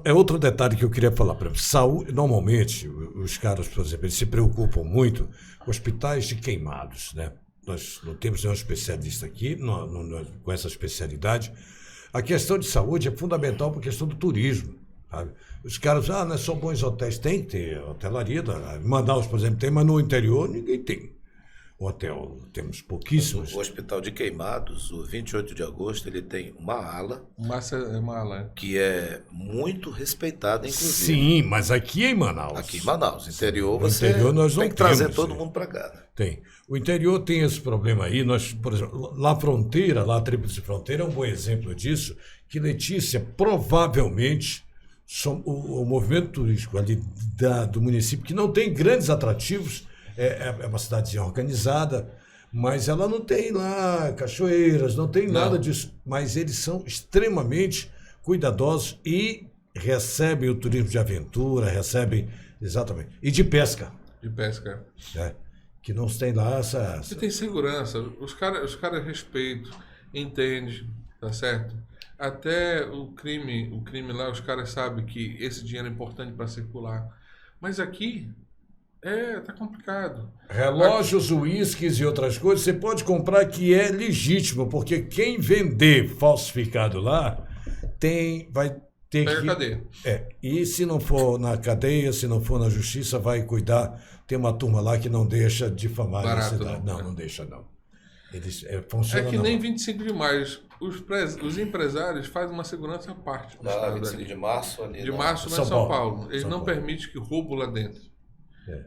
É outro detalhe que eu queria falar. Por exemplo, saúde, normalmente, os caras, por exemplo, eles se preocupam muito com hospitais de queimados, né? Nós não temos nenhum especialista aqui com essa especialidade. A questão de saúde é fundamental para a questão do turismo, sabe? Os caras, não é só bons hotéis, tem que ter hotelaria. Em Manaus, por exemplo, tem, mas no interior ninguém tem hotel. Temos pouquíssimos. O Hospital de Queimados, o 28 de agosto, ele tem uma ala Uma ala. que é muito respeitada, inclusive. Sim, mas aqui em Manaus. Aqui em Manaus. Interior, No você interior nós não tem que trazer temos, todo sim. mundo para cá. Né? Tem. O interior tem esse problema aí. Nós, por exemplo, lá a fronteira, lá a Tríplice Fronteira é um bom exemplo disso, que Letícia provavelmente o movimento turístico ali do município, que não tem grandes atrativos, é uma cidadezinha organizada, mas ela não tem lá cachoeiras, não tem nada disso. Mas eles são extremamente cuidadosos e recebem o turismo de aventura, recebem, exatamente, e de pesca, De pesca. né? Que não tem lá essa... Você tem segurança. Os caras respeitam, entendem, tá certo? Até o crime lá, os caras sabem que esse dinheiro é importante para circular. Mas aqui, Tá complicado. Relógios, uísques e outras coisas, você pode comprar que é legítimo, porque quem vender falsificado lá vai ter Pega que... cadeia. E se não for na cadeia, se não for na justiça, vai cuidar. Tem uma turma lá que não deixa difamar a Barato, cidade. não. Não deixa, não. Eles, funciona Que não. nem 25 de maio. Os empresários fazem uma segurança à parte no estado 25 ali. de março ali. De né? março, São em São Paulo. Paulo. Eles São não Paulo. permitem que roubo lá dentro.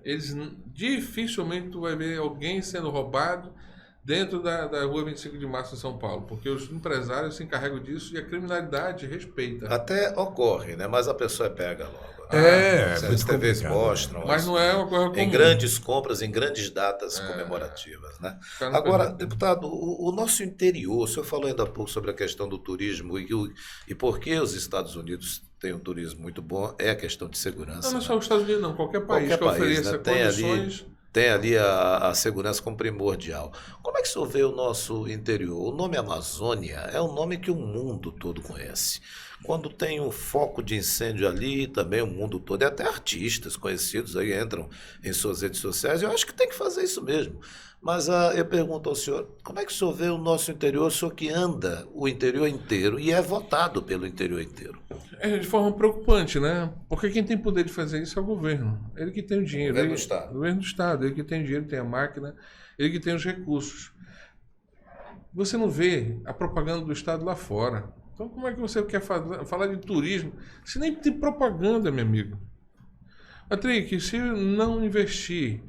Eles dificilmente tu vai ver alguém sendo roubado dentro da rua 25 de março em São Paulo, porque os empresários se encarregam disso e a criminalidade respeita. Até ocorre, né? Mas a pessoa é pega logo. É, As muito TVs complicado. mostram. Mas isso não é uma coisa comum. em grandes compras, em grandes datas comemorativas, né? Cara, não Agora, permite. deputado, o nosso interior, o senhor falou ainda há pouco sobre a questão do turismo e por que os Estados Unidos têm um turismo muito bom, é a questão de segurança. Não é né? só os Estados Unidos, não. Qualquer país Qualquer que país, ofereça né? condições... Tem ali a segurança como primordial. Como é que o senhor vê o nosso interior? O nome Amazônia é um nome que o mundo todo conhece. Quando tem um foco de incêndio ali, também o mundo todo, e até artistas conhecidos aí entram em suas redes sociais, eu acho que tem que fazer isso mesmo. Mas eu pergunto ao senhor, como é que o senhor vê o nosso interior, o senhor que anda o interior inteiro e é votado pelo interior inteiro? De forma preocupante, né? Porque quem tem poder de fazer isso é o governo. Ele que tem o dinheiro. Governo do Estado. O governo do Estado. Ele que tem o dinheiro, tem a máquina, ele que tem os recursos. Você não vê a propaganda do Estado lá fora. Então como é que você quer falar de turismo se nem tem propaganda, meu amigo? Patrick, se não investir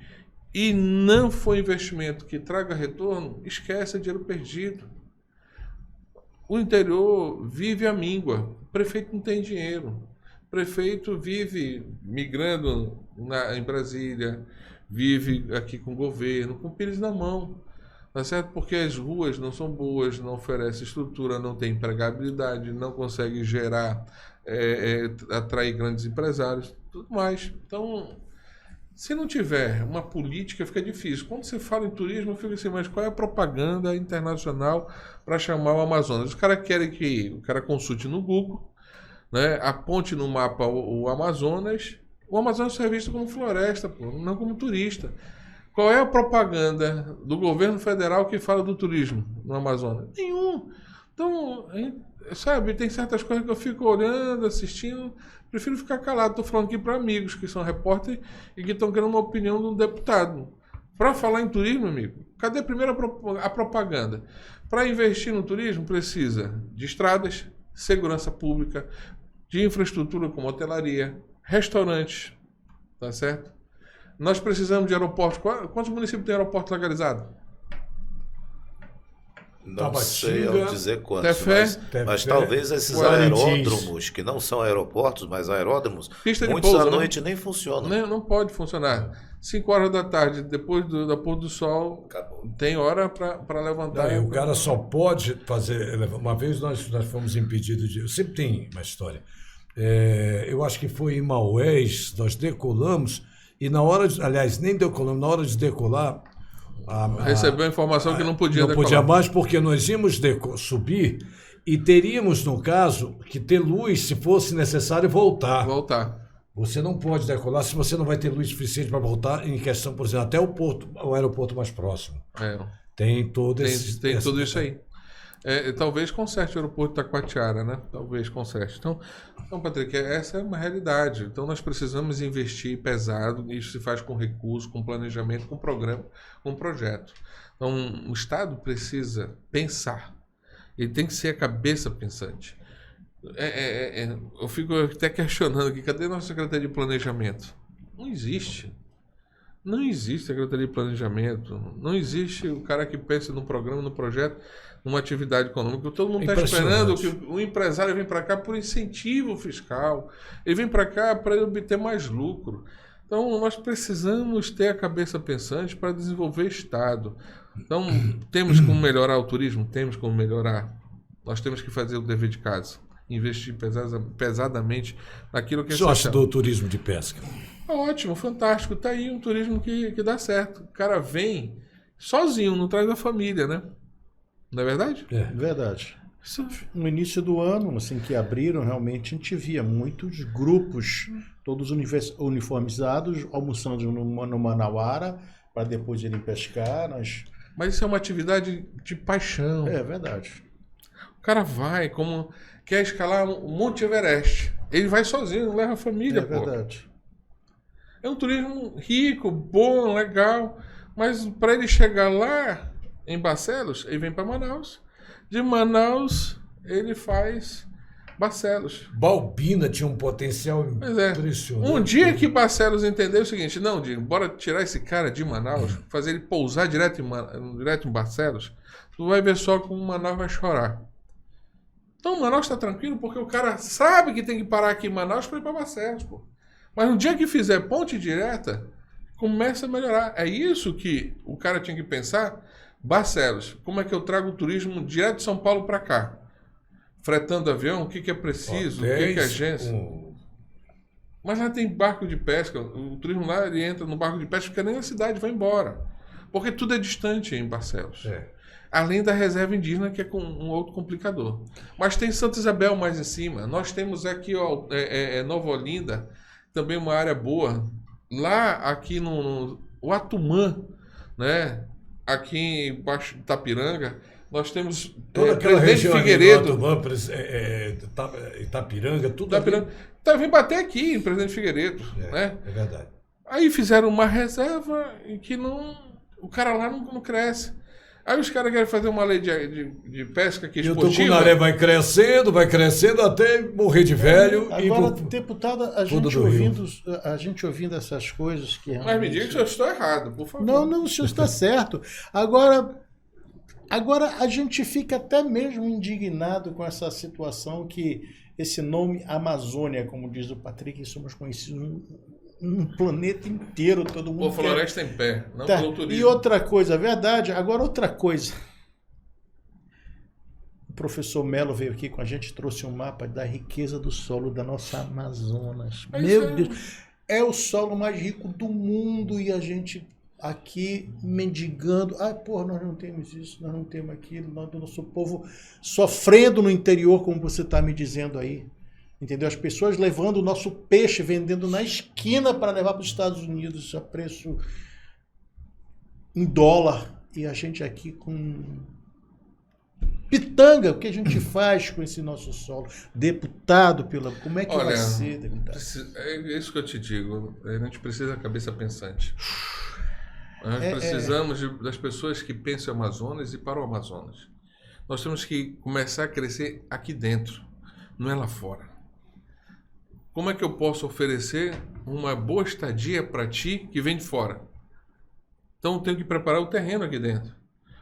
e não for investimento que traga retorno, esquece, é dinheiro perdido. O interior vive à míngua. O prefeito não tem dinheiro. O prefeito vive migrando em Brasília, vive aqui com o governo, com o pires na mão. Tá certo? Porque as ruas não são boas, não oferece estrutura, não tem empregabilidade, não consegue gerar, atrair grandes empresários, tudo mais. Então, se não tiver uma política, fica difícil. Quando você fala em turismo, eu fico assim, mas qual é a propaganda internacional para chamar o Amazonas? Os caras querem que o cara consulte no Google, né, aponte no mapa o Amazonas. O Amazonas é visto como floresta, pô, não como turista. Qual é a propaganda do governo federal que fala do turismo no Amazonas? Nenhum. Então, sabe, tem certas coisas que eu fico olhando, assistindo, prefiro ficar calado. Estou falando aqui para amigos que são repórteres e que estão querendo uma opinião de um deputado. Para falar em turismo, amigo, cadê primeiro a propaganda? Para investir no turismo, precisa de estradas, segurança pública, de infraestrutura como hotelaria, restaurantes, tá certo? Nós precisamos de aeroportos. Quantos municípios têm aeroporto legalizado? Não Tabatinga, sei ao dizer quantos, Tefé, mas talvez esses Parintins. aeródromos, que não são aeroportos, mas aeródromos, Pista de muitos pouso, à né? noite nem funcionam. Não pode funcionar. 5 horas da tarde, depois da pôr do sol, Acabou. tem hora para levantar. Não, e o cara só pode fazer. Uma vez nós fomos impedidos de. Sempre tem uma história. Eu acho que foi em Maués, nós decolamos, e na hora de. Aliás, nem decolamos, na hora de decolar. Recebeu a informação que não podia Não decolar. podia mais, porque nós íamos subir e teríamos, no caso, que ter luz se fosse necessário voltar. Você não pode decolar se você não vai ter luz suficiente para voltar em questão, por exemplo, até o aeroporto mais próximo. Tem todo Tem tudo isso aí. Talvez conserte o aeroporto de Taquatiara, né? Talvez conserte. Então, Patrick, essa é uma realidade. Então, nós precisamos investir pesado. Isso se faz com recurso, com planejamento, com programa, com projeto. Então, o Estado precisa pensar. Ele tem que ser a cabeça pensante. Eu fico até questionando aqui, cadê a nossa Secretaria de Planejamento? Não existe. Não existe Secretaria de Planejamento. Não existe o cara que pensa no programa, no projeto, numa atividade econômica. Todo mundo está esperando que o empresário venha para cá por incentivo fiscal. Ele vem para cá para obter mais lucro. Então, nós precisamos ter a cabeça pensante para desenvolver Estado. Então, temos como melhorar o turismo? Temos como melhorar. Nós temos que fazer o dever de casa. Investir pesadamente naquilo que é essencial. O que você acha do turismo de pesca? Ótimo, fantástico. Está aí um turismo que dá certo. O cara vem sozinho, não traz a família, né? Não é verdade? Verdade. No início do ano, assim que abriram, realmente a gente via muitos grupos, todos uniformizados, almoçando no Manauara, para depois irem pescar. Mas isso é uma atividade de paixão. É verdade. O cara vai, como quer escalar o Monte Everest. Ele vai sozinho, não leva a família, É verdade. É um turismo rico, bom, legal. Mas para ele chegar lá, em Barcelos, ele vem para Manaus. De Manaus, ele faz Barcelos. Balbina tinha um potencial Pois é. impressionante. Um dia que Barcelos entendeu o seguinte, não, Diego, bora tirar esse cara de Manaus, fazer ele pousar direto em Barcelos, tu vai ver só como Manaus vai chorar. Então Manaus está tranquilo porque o cara sabe que tem que parar aqui em Manaus para ir para Barcelos, pô. Mas no dia que fizer ponte direta, começa a melhorar. É isso que o cara tinha que pensar. Barcelos, como é que eu trago o turismo direto de São Paulo para cá? Fretando avião, o que é preciso, o que é agência. Mas lá tem barco de pesca, o turismo lá ele entra no barco de pesca, porque nem a cidade vai embora. Porque tudo é distante em Barcelos. Além da reserva indígena, que é com um outro complicador. Mas tem Santa Isabel mais em cima. Nós temos aqui Nova Olinda, também uma área boa. Lá, aqui no Atumã, né? Aqui embaixo de Itapiranga, nós temos toda aquela Presidente região Figueiredo. Itapiranga, tudo Itapiranga. Então, vem bater aqui em Presidente Figueiredo. Né? É verdade. Aí fizeram uma reserva em que o cara lá não cresce. Aí os caras querem fazer uma lei de pesca que é E o esportiva. tucunaré vai crescendo até morrer de velho. Agora, deputada, a gente ouvindo essas coisas que Mas me diga que eu estou errado, por favor. Não, o senhor está certo. Agora a gente fica até mesmo indignado com essa situação que esse nome Amazônia, como diz o Patrick, somos conhecidos no planeta inteiro, todo mundo. Pô, floresta em pé, não Tá. pelo turismo. E outra coisa, verdade, agora outra coisa. O professor Melo veio aqui com a gente, trouxe um mapa da riqueza do solo da nossa Amazonas. Meu Deus, é o solo mais rico do mundo e a gente aqui mendigando. Nós não temos isso, nós não temos aquilo, nós, o nosso povo sofrendo no interior, como você está me dizendo aí. Entendeu? As pessoas levando o nosso peixe, vendendo na esquina para levar para os Estados Unidos a preço em dólar. E a gente aqui com pitanga. O que a gente faz com esse nosso solo? Deputado, como é que vai ser, deputado? É isso que eu te digo. A gente precisa da cabeça pensante. Nós precisamos das pessoas que pensam o Amazonas e para o Amazonas. Nós temos que começar a crescer aqui dentro, não é lá fora. Como é que eu posso oferecer uma boa estadia para ti que vem de fora? Então eu tenho que preparar o terreno aqui dentro.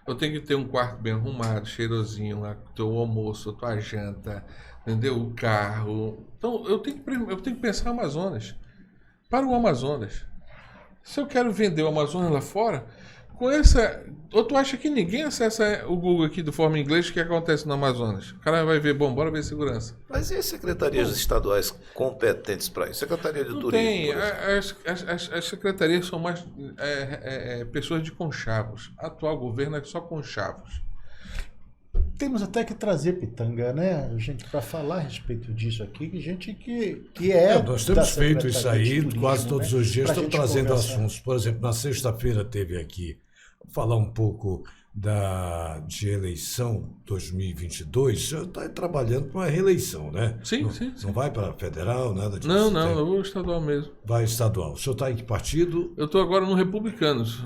Eu tenho que ter um quarto bem arrumado, cheirosinho, lá, teu almoço, tua janta, entendeu? O carro. Então eu tenho que pensar no Amazonas. Para o Amazonas. Se eu quero vender o Amazonas lá fora, com essa... Ou tu acha que ninguém acessa o Google aqui de forma inglesa o que acontece no Amazonas? O cara vai ver, bora ver segurança. Mas e as secretarias estaduais competentes para isso? Secretaria de Não Turismo. tem. por exemplo. As secretarias são mais pessoas de conchavos. Atual governo é só conchavos. Temos até que trazer pitanga, né, gente, para falar a respeito disso aqui, gente que é. Nós temos feito isso aí Turismo, quase todos né? os dias, Pra estamos gente trazendo conversar. assuntos. Por exemplo, na sexta-feira teve aqui, falar um pouco de eleição 2022. O senhor está trabalhando para uma reeleição, né? Sim, não, sim. Não vai para federal, nada disso? Não, eu vou estadual mesmo. Vai estadual. O senhor está em que partido? Eu estou agora no Republicanos.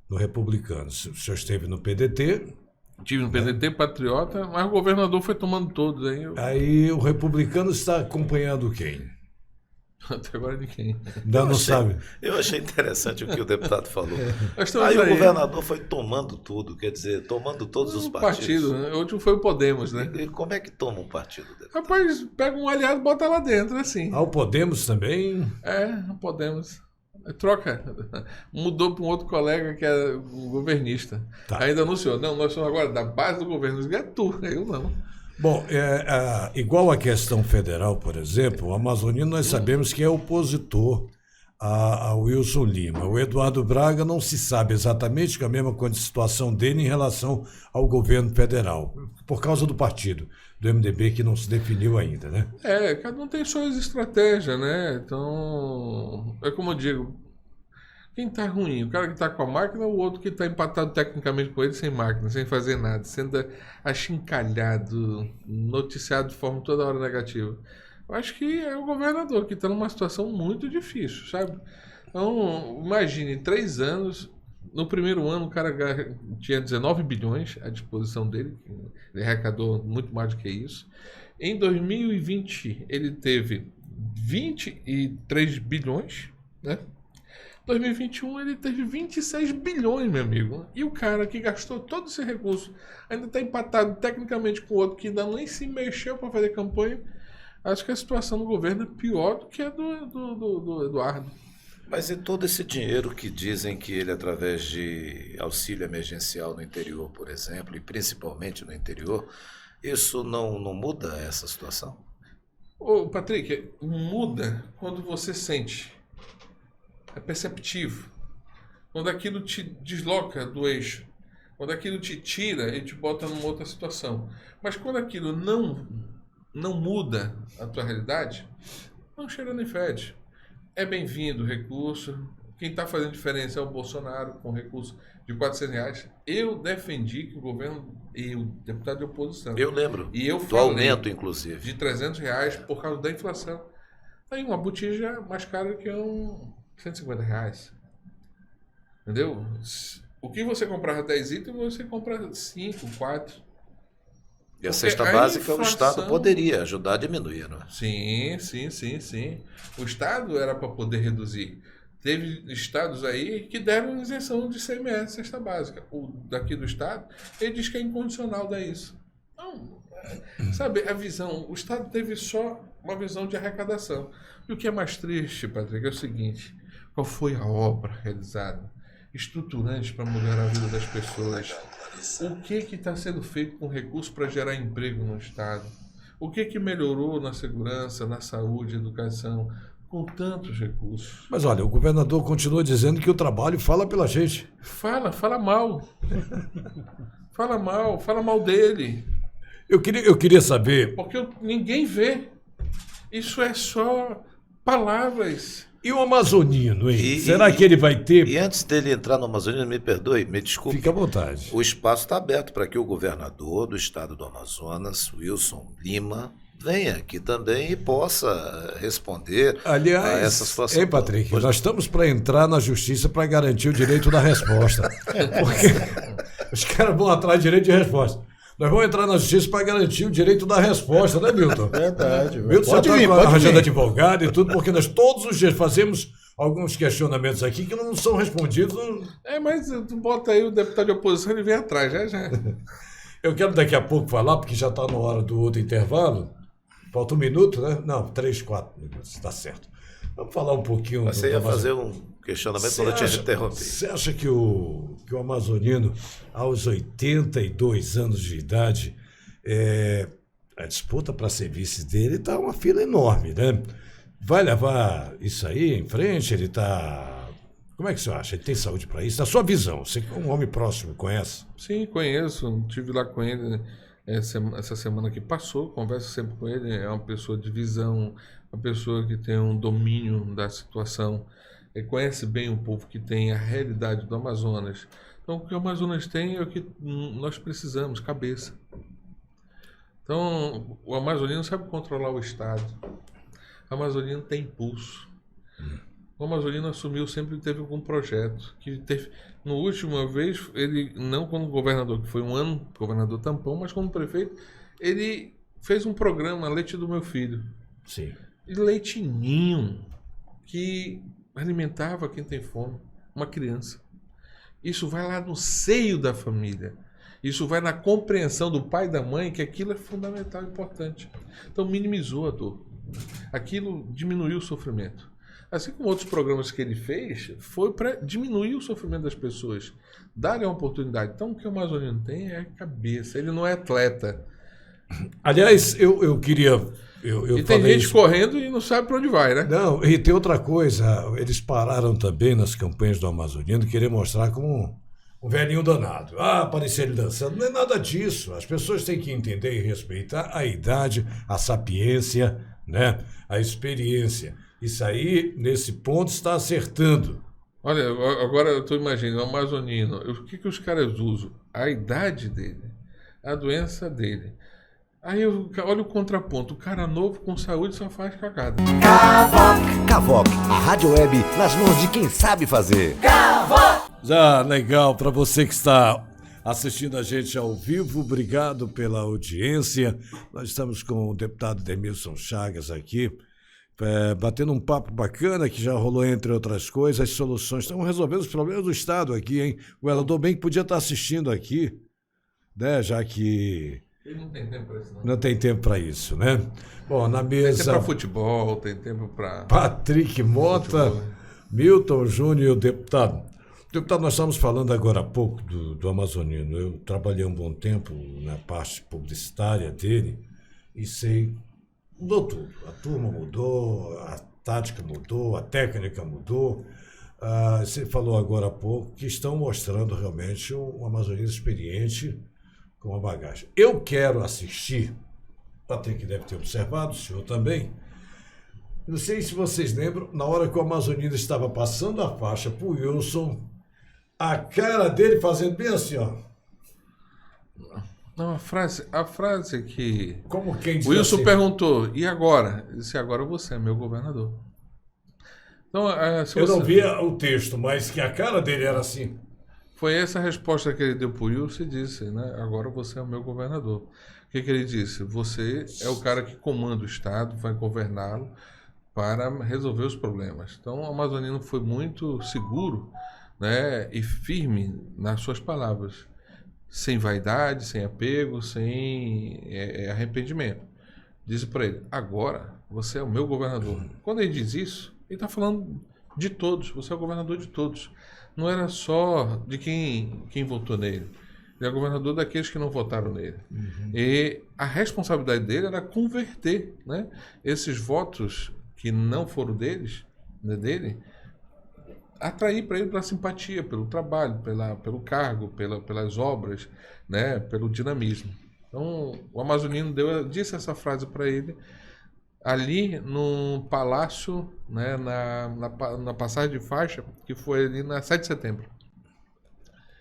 No Republicanos. O senhor esteve no PDT. Tive no PDT, Patriota, mas o governador foi tomando todos. Aí o Republicano está acompanhando quem? Até agora ninguém. Ainda não sabe. Eu achei interessante o que o deputado falou. Nós estamos Aí o governador foi tomando tudo, quer dizer, tomando todos os partidos. Partido, né? O último foi o Podemos, né? E como é que toma um partido dele? Rapaz, pega um aliado e bota lá dentro, assim. O Podemos também. O Podemos. Troca. Mudou para um outro colega que é um governista. Tá. Ainda anunciou. Não, nós somos agora da base do governo. É tu, eu não. Bom, igual a questão federal, por exemplo, o amazonino nós sabemos que é opositor a Wilson Lima. O Eduardo Braga não se sabe exatamente a mesma situação dele em relação ao governo federal, por causa do partido, do MDB, que não se definiu ainda, né? Cada um tem suas estratégias, né? Então, é como eu digo, quem tá ruim? O cara que tá com a máquina ou o outro que tá empatado tecnicamente com ele sem máquina, sem fazer nada, sendo achincalhado, noticiado de forma toda hora negativa. Eu acho que é o governador que está numa situação muito difícil, sabe? Então, imagine, 3 anos, no primeiro ano o cara tinha 19 bilhões à disposição dele, ele arrecadou muito mais do que isso. Em 2020 ele teve 23 bilhões, né? Em 2021 ele teve 26 bilhões, meu amigo. E o cara que gastou todo esse recurso ainda está empatado tecnicamente com o outro que ainda nem se mexeu para fazer campanha. Acho que a situação do governo é pior do que a do Eduardo. Mas e todo esse dinheiro que dizem que ele, através de auxílio emergencial no interior, por exemplo, e principalmente no interior, isso não muda essa situação? Ô, Patrick, muda quando você sente. É perceptivo. Quando aquilo te desloca do eixo. Quando aquilo te tira e te bota numa outra situação. Mas quando aquilo não muda a tua realidade, não cheira nem fede. É bem-vindo o recurso. Quem está fazendo diferença é o Bolsonaro, com recurso de R$400. Eu defendi que o governo, deputado de oposição... Eu lembro, e eu do aumento, inclusive. De R$300 por causa da inflação. Aí uma botija mais cara que R$150. Entendeu? O que você comprava 10 itens, você compra 5, 4. E a cesta básica, o Estado poderia ajudar a diminuir, não é? Sim. O Estado era para poder reduzir. Teve estados aí que deram isenção de ICMS, cesta básica. O daqui do Estado, ele diz que é incondicional dar isso. Não, sabe, a visão, o Estado teve só uma visão de arrecadação. E o que é mais triste, Patrick, é o seguinte: qual foi a obra realizada, estruturante para melhorar a vida das pessoas? O que está sendo feito com recursos para gerar emprego no Estado? O que melhorou na segurança, na saúde, educação, com tantos recursos? Mas olha, o governador continua dizendo que o trabalho fala pela gente. Fala mal. Fala mal dele. Eu queria saber... Porque ninguém vê. Isso é só palavras. E o amazonino, hein? Será que ele vai ter... E antes dele entrar no Amazônia, me perdoe, me desculpe. Fique à vontade. O espaço está aberto para que o governador do estado do Amazonas, Wilson Lima, venha aqui também e possa responder a essa situação. Ei, Patrick, nós estamos para entrar na justiça para garantir o direito da resposta. Porque os caras vão atrás do direito de resposta. Nós vamos entrar na justiça para garantir o direito da resposta, né, Milton? Verdade. Milton já está arranjando advogado e tudo, porque nós todos os dias fazemos alguns questionamentos aqui que não são respondidos. Mas tu bota aí o deputado de oposição e vem atrás, já. Eu quero daqui a pouco falar, porque já está na hora do outro intervalo. Falta 1 minuto, né? Não, 3, 4 minutos, está certo. Vamos falar um pouquinho... Mas você ia fazer um questionamento quando eu tinha interrompido. Você acha que o amazonino, aos 82 anos de idade, a disputa para ser vice dele está uma fila enorme, né? Vai levar isso aí em frente? Ele está... Como é que você acha? Ele tem saúde para isso? Na sua visão, você que é um homem próximo, conhece? Sim, conheço. Estive lá com ele essa semana que passou, converso sempre com ele. É uma pessoa de visão, uma pessoa que tem um domínio da situação, ele conhece bem o povo que tem a realidade do Amazonas. Então, o que o Amazonas tem é o que nós precisamos, cabeça. Então, o amazonino sabe controlar o Estado. O amazonino tem impulso. O amazonino assumiu, sempre teve algum projeto. No último vez, ele, não como governador, que foi um ano governador tampão, mas como prefeito, ele fez um programa, Leite do Meu Filho. Sim. E leitinho, que alimentava quem tem fome, uma criança. Isso vai lá no seio da família. Isso vai na compreensão do pai e da mãe que aquilo é fundamental e importante. Então minimizou a dor. Aquilo diminuiu o sofrimento. Assim como outros programas que ele fez, foi para diminuir o sofrimento das pessoas. Dar-lhe uma oportunidade. Então o que o amazonino tem é cabeça. Ele não é atleta. Aliás, eu queria... E tem falei gente isso. correndo e não sabe para onde vai, né? Não, e tem outra coisa, eles pararam também nas campanhas do Amazonino querer mostrar como um velhinho danado. Ah, aparecer ele dançando. Não é nada disso. As pessoas têm que entender e respeitar a idade, a sapiência, né? A experiência. Isso aí, nesse ponto, está acertando. Olha, agora eu estou imaginando, o amazonino, o que os caras usam? A idade dele, a doença dele. Aí olha o contraponto, o cara novo com saúde só faz cagada. Cavoc, a rádio web nas mãos de quem sabe fazer. Já legal, para você que está assistindo a gente ao vivo, obrigado pela audiência. Nós estamos com o deputado Demilson Chagas aqui, batendo um papo bacana que já rolou, entre outras coisas, as soluções. Estamos resolvendo os problemas do Estado aqui, hein? O vereador bem que podia estar assistindo aqui, né? Já que... Ele não tem tempo para isso, não. Não tem tempo para isso, né? Bom, na Tem tempo mesa... para futebol, tem tempo para... Patrick Mota, Futebol. Milton Júnior e o deputado. Deputado, nós estamos falando agora há pouco do Amazonino. Eu trabalhei um bom tempo na parte publicitária dele e sei, mudou tudo. A turma mudou, a tática mudou, a técnica mudou. Você falou agora há pouco que estão mostrando realmente um amazonino experiente com uma bagagem. Eu quero assistir, Patrick deve ter observado, o senhor também. Não sei se vocês lembram, na hora que o amazonino estava passando a faixa para o Wilson, a cara dele fazendo bem assim, ó. Não, a frase que Como quem diz o Wilson assim, perguntou, e agora? Ele disse, agora você é meu governador. Então, se eu você... não via o texto, mas que a cara dele era assim. Foi essa a resposta que ele deu para o Wilson e disse, né? Agora você é o meu governador. O que ele disse? Você é o cara que comanda o Estado, vai governá-lo para resolver os problemas. Então, o amazonino foi muito seguro, né? E firme nas suas palavras. Sem vaidade, sem apego, sem arrependimento. Disse para ele, agora você é o meu governador. Quando ele diz isso, ele está falando de todos. Você é o governador de todos. Não era só de quem votou nele. Ele é governador daqueles que não votaram nele. Uhum. E a responsabilidade dele era converter, né, esses votos que não foram deles, né, dele, atrair para ele pela simpatia, pelo trabalho, pelo cargo, pelas obras, né, pelo dinamismo. Então, o amazonino disse essa frase para ele ali no palácio, né, na passagem de faixa, que foi ali na 7 de setembro.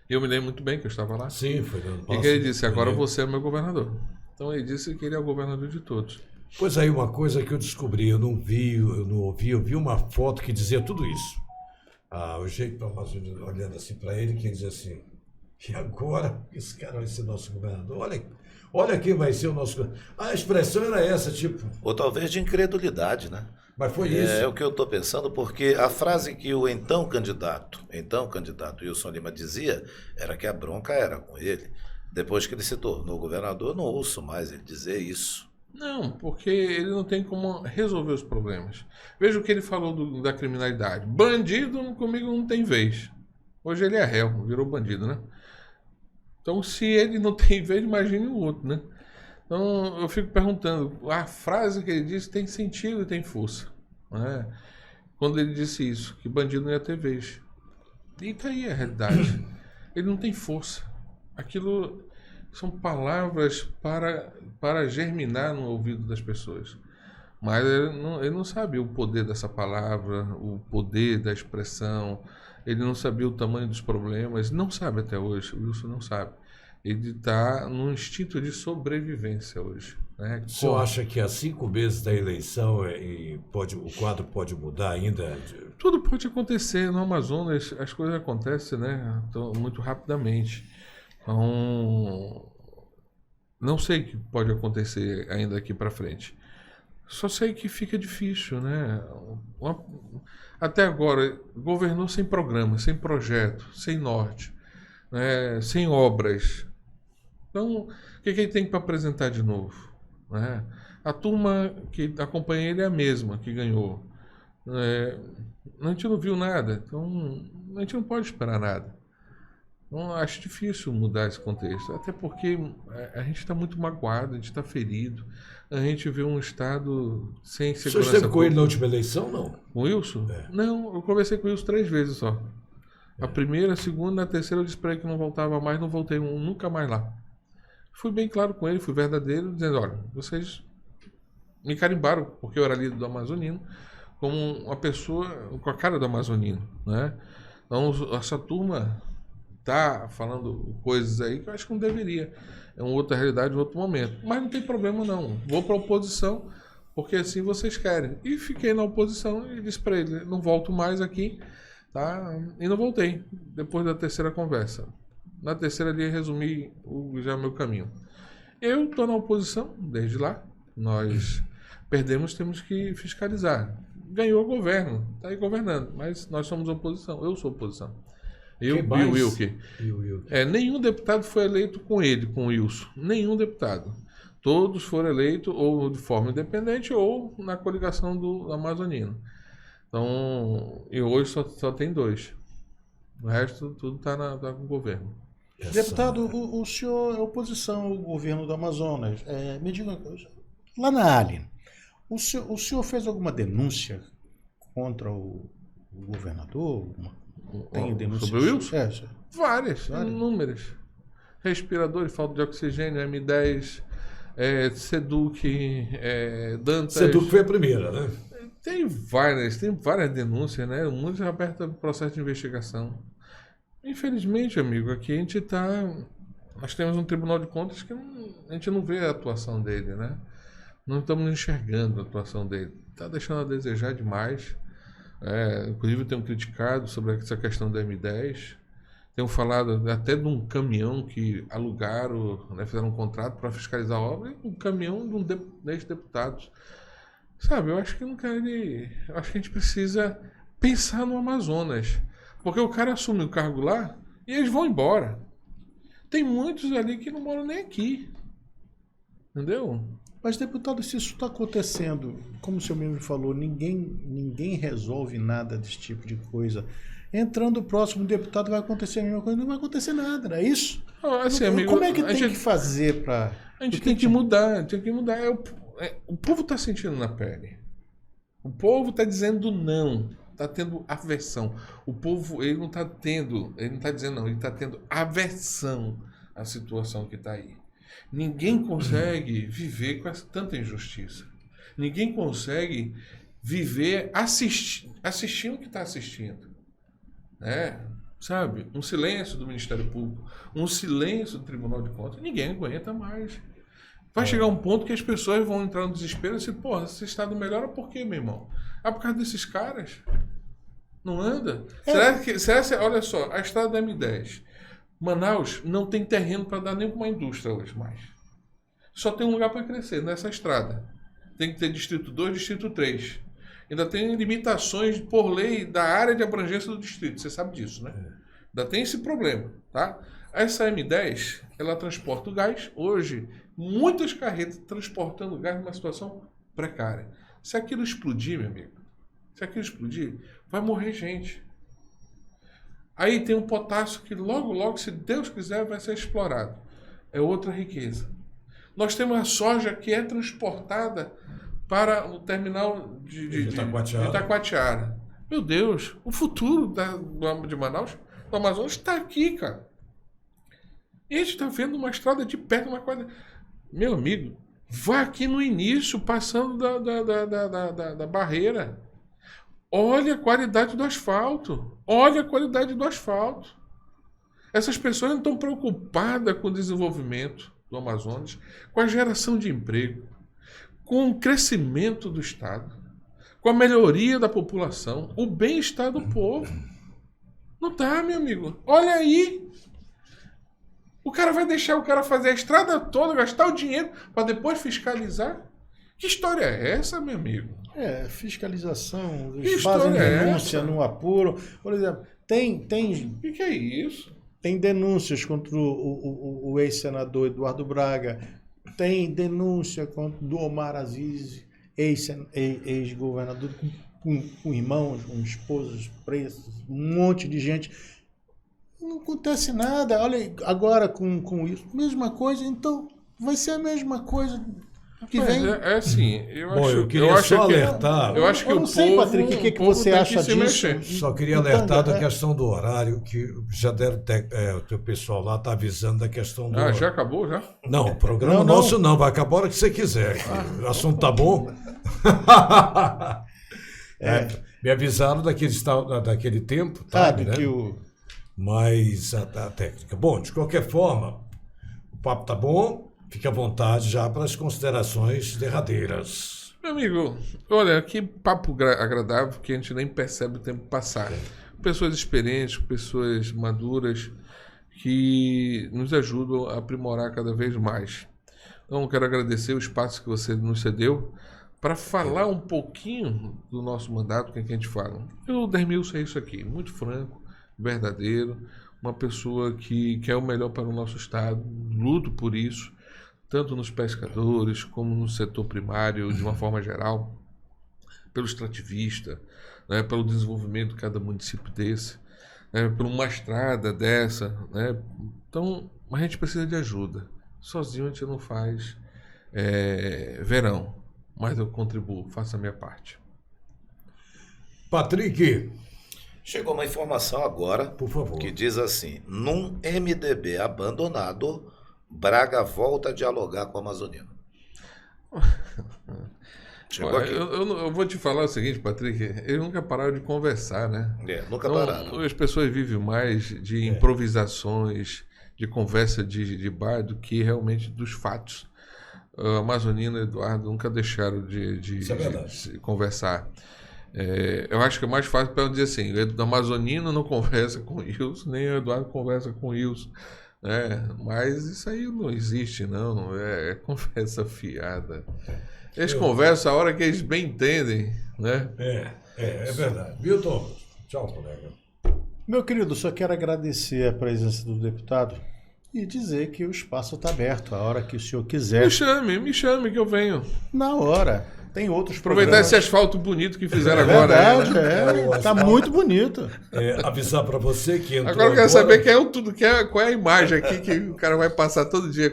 Eu me lembro muito bem que eu estava lá. Sim, foi no palácio. E que ele disse, agora você é meu governador. Então ele disse que ele é o governador de todos. Pois aí, uma coisa que eu descobri, eu não ouvi, eu vi uma foto que dizia tudo isso. O jeito do amazonino olhando assim para ele, que ele dizia assim, e agora esse cara vai ser nosso governador? Olha quem vai ser o nosso... A expressão era essa, tipo... Ou talvez de incredulidade, né? Mas foi isso. É o que eu estou pensando, porque a frase que o então candidato Wilson Lima dizia, era que a bronca era com ele. Depois que ele se tornou governador, eu não ouço mais ele dizer isso. Não, porque ele não tem como resolver os problemas. Veja o que ele falou da criminalidade. Bandido comigo não tem vez. Hoje ele é réu, virou bandido, né? Então, se ele não tem vez, imagine o outro, né? Então, eu fico perguntando, a frase que ele disse tem sentido e tem força, né? Quando ele disse isso, que bandido não ia ter vez. E tá aí a realidade. Ele não tem força. Aquilo são palavras para germinar no ouvido das pessoas. Mas ele não sabia o poder dessa palavra, o poder da expressão. Ele não sabia o tamanho dos problemas, não sabe até hoje, o Wilson não sabe. Ele está num instinto de sobrevivência hoje. Né? O senhor acha que há 5 meses da eleição o quadro pode mudar ainda? Tudo pode acontecer. No Amazonas as coisas acontecem, né, muito rapidamente. Então, não sei o que pode acontecer ainda aqui para frente. Só sei que fica difícil, né? Até agora, governou sem programa, sem projeto, sem norte, né? Sem obras. Então, o que ele tem para apresentar de novo? Né? A turma que acompanha ele é a mesma que ganhou. A gente não viu nada, então a gente não pode esperar nada. Não acho difícil mudar esse contexto, até porque a gente está muito magoado, a gente está ferido, a gente vê um Estado sem O senhor segurança esteve com ele na pública. última eleição, não? Com o Wilson? É. Não, eu conversei com o Wilson 3 vezes só. A primeira, a segunda, a terceira eu disse para ele que não voltava mais, não voltei nunca mais lá. Fui bem claro com ele, fui verdadeiro, dizendo, olha, vocês me carimbaram, porque eu era líder do Amazonino, como uma pessoa com a cara do Amazonino, né? Então, essa turma tá falando coisas aí que eu acho que não deveria. É uma outra realidade, um outro momento. Mas não tem problema não. Vou para a oposição, porque assim vocês querem. E fiquei na oposição e disse para ele, não volto mais aqui, tá? E não voltei, depois da terceira conversa. Na terceira ali resumi já meu caminho. Eu estou na oposição desde lá. Nós perdemos, temos que fiscalizar. Ganhou o governo, está aí governando, mas nós somos oposição. Eu sou oposição. Eu e o Wilke. Nenhum deputado foi eleito com ele, com o Wilson. Nenhum deputado. Todos foram eleitos ou de forma independente ou na coligação do Amazonino. Então, e hoje só tem 2. O resto tudo está com o governo. Deputado, o senhor é oposição ao governo do Amazonas. Me diga uma coisa. Lá na Alien, o senhor fez alguma denúncia contra o governador? Tem denúncia sobre o Wilson? Senhor. Várias, inúmeras. Respiradores, falta de oxigênio, M10, Seduc, Dantas. Seduc foi a primeira, né? Tem várias denúncias, né? O mundo já aberta processo de investigação. Infelizmente, amigo, aqui a gente está... Nós temos um Tribunal de Contas que a gente não vê a atuação dele, né? Não estamos enxergando a atuação dele. Está deixando a desejar demais. Inclusive, eu tenho criticado sobre essa questão da M10. Tenho falado até de um caminhão que alugaram, né, fizeram um contrato para fiscalizar a obra, um caminhão de um ex-deputados. Sabe, eu acho que eu acho que a gente precisa pensar no Amazonas. Porque o cara assume o cargo lá e eles vão embora. Tem muitos ali que não moram nem aqui. Entendeu? Mas, deputado, se isso está acontecendo, como o senhor mesmo falou, ninguém resolve nada desse tipo de coisa. Entrando o próximo deputado vai acontecer a mesma coisa, não vai acontecer nada, não é isso? Assim, amigo, como é que tem que fazer para... A gente tem que mudar, o povo está sentindo na pele. O povo está dizendo não. Está tendo aversão. O povo, ele não está dizendo não, ele está tendo aversão à situação que está aí. Ninguém consegue viver com tanta injustiça. Ninguém consegue viver assistindo o que está assistindo. Sabe? Um silêncio do Ministério Público, um silêncio do Tribunal de Contas. Ninguém aguenta mais. Vai chegar um ponto que as pessoas vão entrar no desespero e dizer, porra, esse Estado melhora por quê, meu irmão? Por causa desses caras? Não anda? Será que, olha só, a estrada da M10. Manaus não tem terreno para dar nem para uma indústria hoje mais. Só tem um lugar para crescer nessa estrada. Tem que ter Distrito 2, Distrito 3. Ainda tem limitações por lei da área de abrangência do distrito. Você sabe disso, né? Ainda tem esse problema, tá? Essa M10, ela transporta o gás. Hoje, muitas carretas transportando gás numa situação precária. Se aquilo explodir, meu amigo, vai morrer gente. Aí tem um potássio que logo, se Deus quiser, vai ser explorado. É outra riqueza. Nós temos a soja que é transportada para o terminal de Itacoatiara. Meu Deus, o futuro de Manaus, do Amazonas, está aqui, cara. E a gente está vendo uma estrada de perto, uma coisa... Meu amigo, vá aqui no início, passando da barreira. Olha a qualidade do asfalto. Essas pessoas não estão preocupadas com o desenvolvimento do Amazonas, com a geração de emprego, com o crescimento do Estado, com a melhoria da população, o bem-estar do povo. Não tá, meu amigo. Olha aí. O cara vai deixar o cara fazer a estrada toda, gastar o dinheiro para depois fiscalizar? Que história é essa, meu amigo? Fiscalização, eles fazem denúncia no apuro. Por exemplo, tem... O que é isso? Tem denúncias contra o ex-senador Eduardo Braga, tem denúncia contra o Omar Aziz, ex-governador, com irmãos, com esposas presos, um monte de gente. Não acontece nada. Olha, agora com isso, mesma coisa, então vai ser a mesma coisa que vem. É assim, Eu queria só alertar. Eu acho que Eu o não sei, povo, Patrick, o que o povo você tem acha que se disso? mexer. Só queria Então, alertar da questão do horário, que já deve ter, o teu pessoal lá está avisando da questão do Ah, horário. já acabou, já? Não, o programa Não. nosso não, vai acabar a hora que você quiser. O assunto tá bom? Me avisaram daquele tempo, Sabe né? que o... Mas a técnica. Bom, de qualquer forma, o papo tá bom, fique à vontade já para as considerações derradeiras. Meu amigo, olha, que papo agradável que a gente nem percebe o tempo passar. Pessoas experientes, pessoas maduras que nos ajudam a aprimorar cada vez mais. Então, quero agradecer o espaço que você nos cedeu para falar um pouquinho do nosso mandato, que a gente fala. O Dermilson é isso aqui, muito franco, verdadeiro, uma pessoa que quer o melhor para o nosso estado, luto por isso, tanto nos pescadores como no setor primário, de uma forma geral, pelo extrativista, né, pelo desenvolvimento de cada município desse, né, por uma estrada dessa. Né? Então, a gente precisa de ajuda. Sozinho a gente não faz verão, mas eu contribuo, faço a minha parte. Patrick, Chegou uma informação agora, por favor. que diz assim: num MDB abandonado, Braga volta a dialogar com a Amazonina. Chegou Olha, aqui. eu vou te falar o seguinte, Patrick, eles nunca pararam de conversar, né? Nunca Então, pararam. as pessoas vivem mais de improvisações, de conversa de bar, do que realmente dos fatos. A Amazonina e o Eduardo nunca deixaram Isso é verdade. de conversar. Eu acho que é mais fácil para eu dizer assim: o Amazonina não conversa com o Wilson, nem o Eduardo conversa com o Wilson. Mas isso aí não existe, não. É conversa fiada. Eles conversam a hora que eles bem entendem, né? É verdade. Milton, tchau, colega. Meu querido, só quero agradecer a presença do deputado e dizer que o espaço está aberto, a hora que o senhor quiser. Me chame que eu venho. Na hora. Tem outros Aproveitar programas. esse asfalto bonito que fizeram É agora. verdade, Né? Tá muito bonito. Avisar para você que entrou Agora eu quero saber qual é a imagem aqui que o cara vai passar todo dia.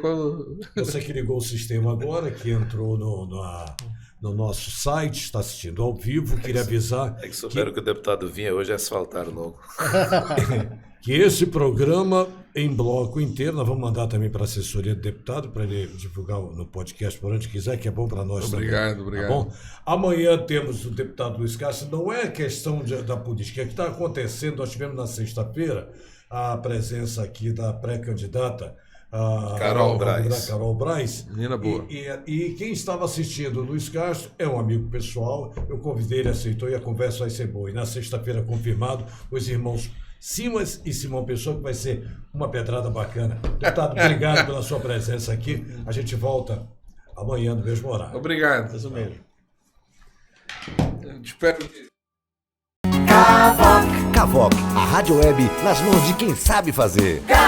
Você que ligou o sistema agora, que entrou no nosso site, está assistindo ao vivo, queria avisar É que souberam que o deputado vinha hoje asfaltaram logo. que esse programa em bloco inteiro, nós vamos mandar também para a assessoria do deputado, para ele divulgar no podcast por onde quiser, que é bom para nós Obrigado, também. obrigado. Tá bom? Amanhã temos o deputado Luiz Castro, não é questão da política, é que está acontecendo, nós tivemos na sexta-feira a presença aqui da pré-candidata Carol Braz. Carol Braz. Menina boa. E quem estava assistindo o Luiz Castro é um amigo pessoal, eu convidei, ele aceitou e a conversa vai ser boa. E na sexta-feira confirmado, os irmãos Simas e Simão Pessoa, que vai ser uma pedrada bacana. Deputado, obrigado pela sua presença aqui. A gente volta amanhã no mesmo horário. Obrigado. Isso mesmo. Eu espero que... Cavoc, a rádio web nas mãos de quem sabe fazer.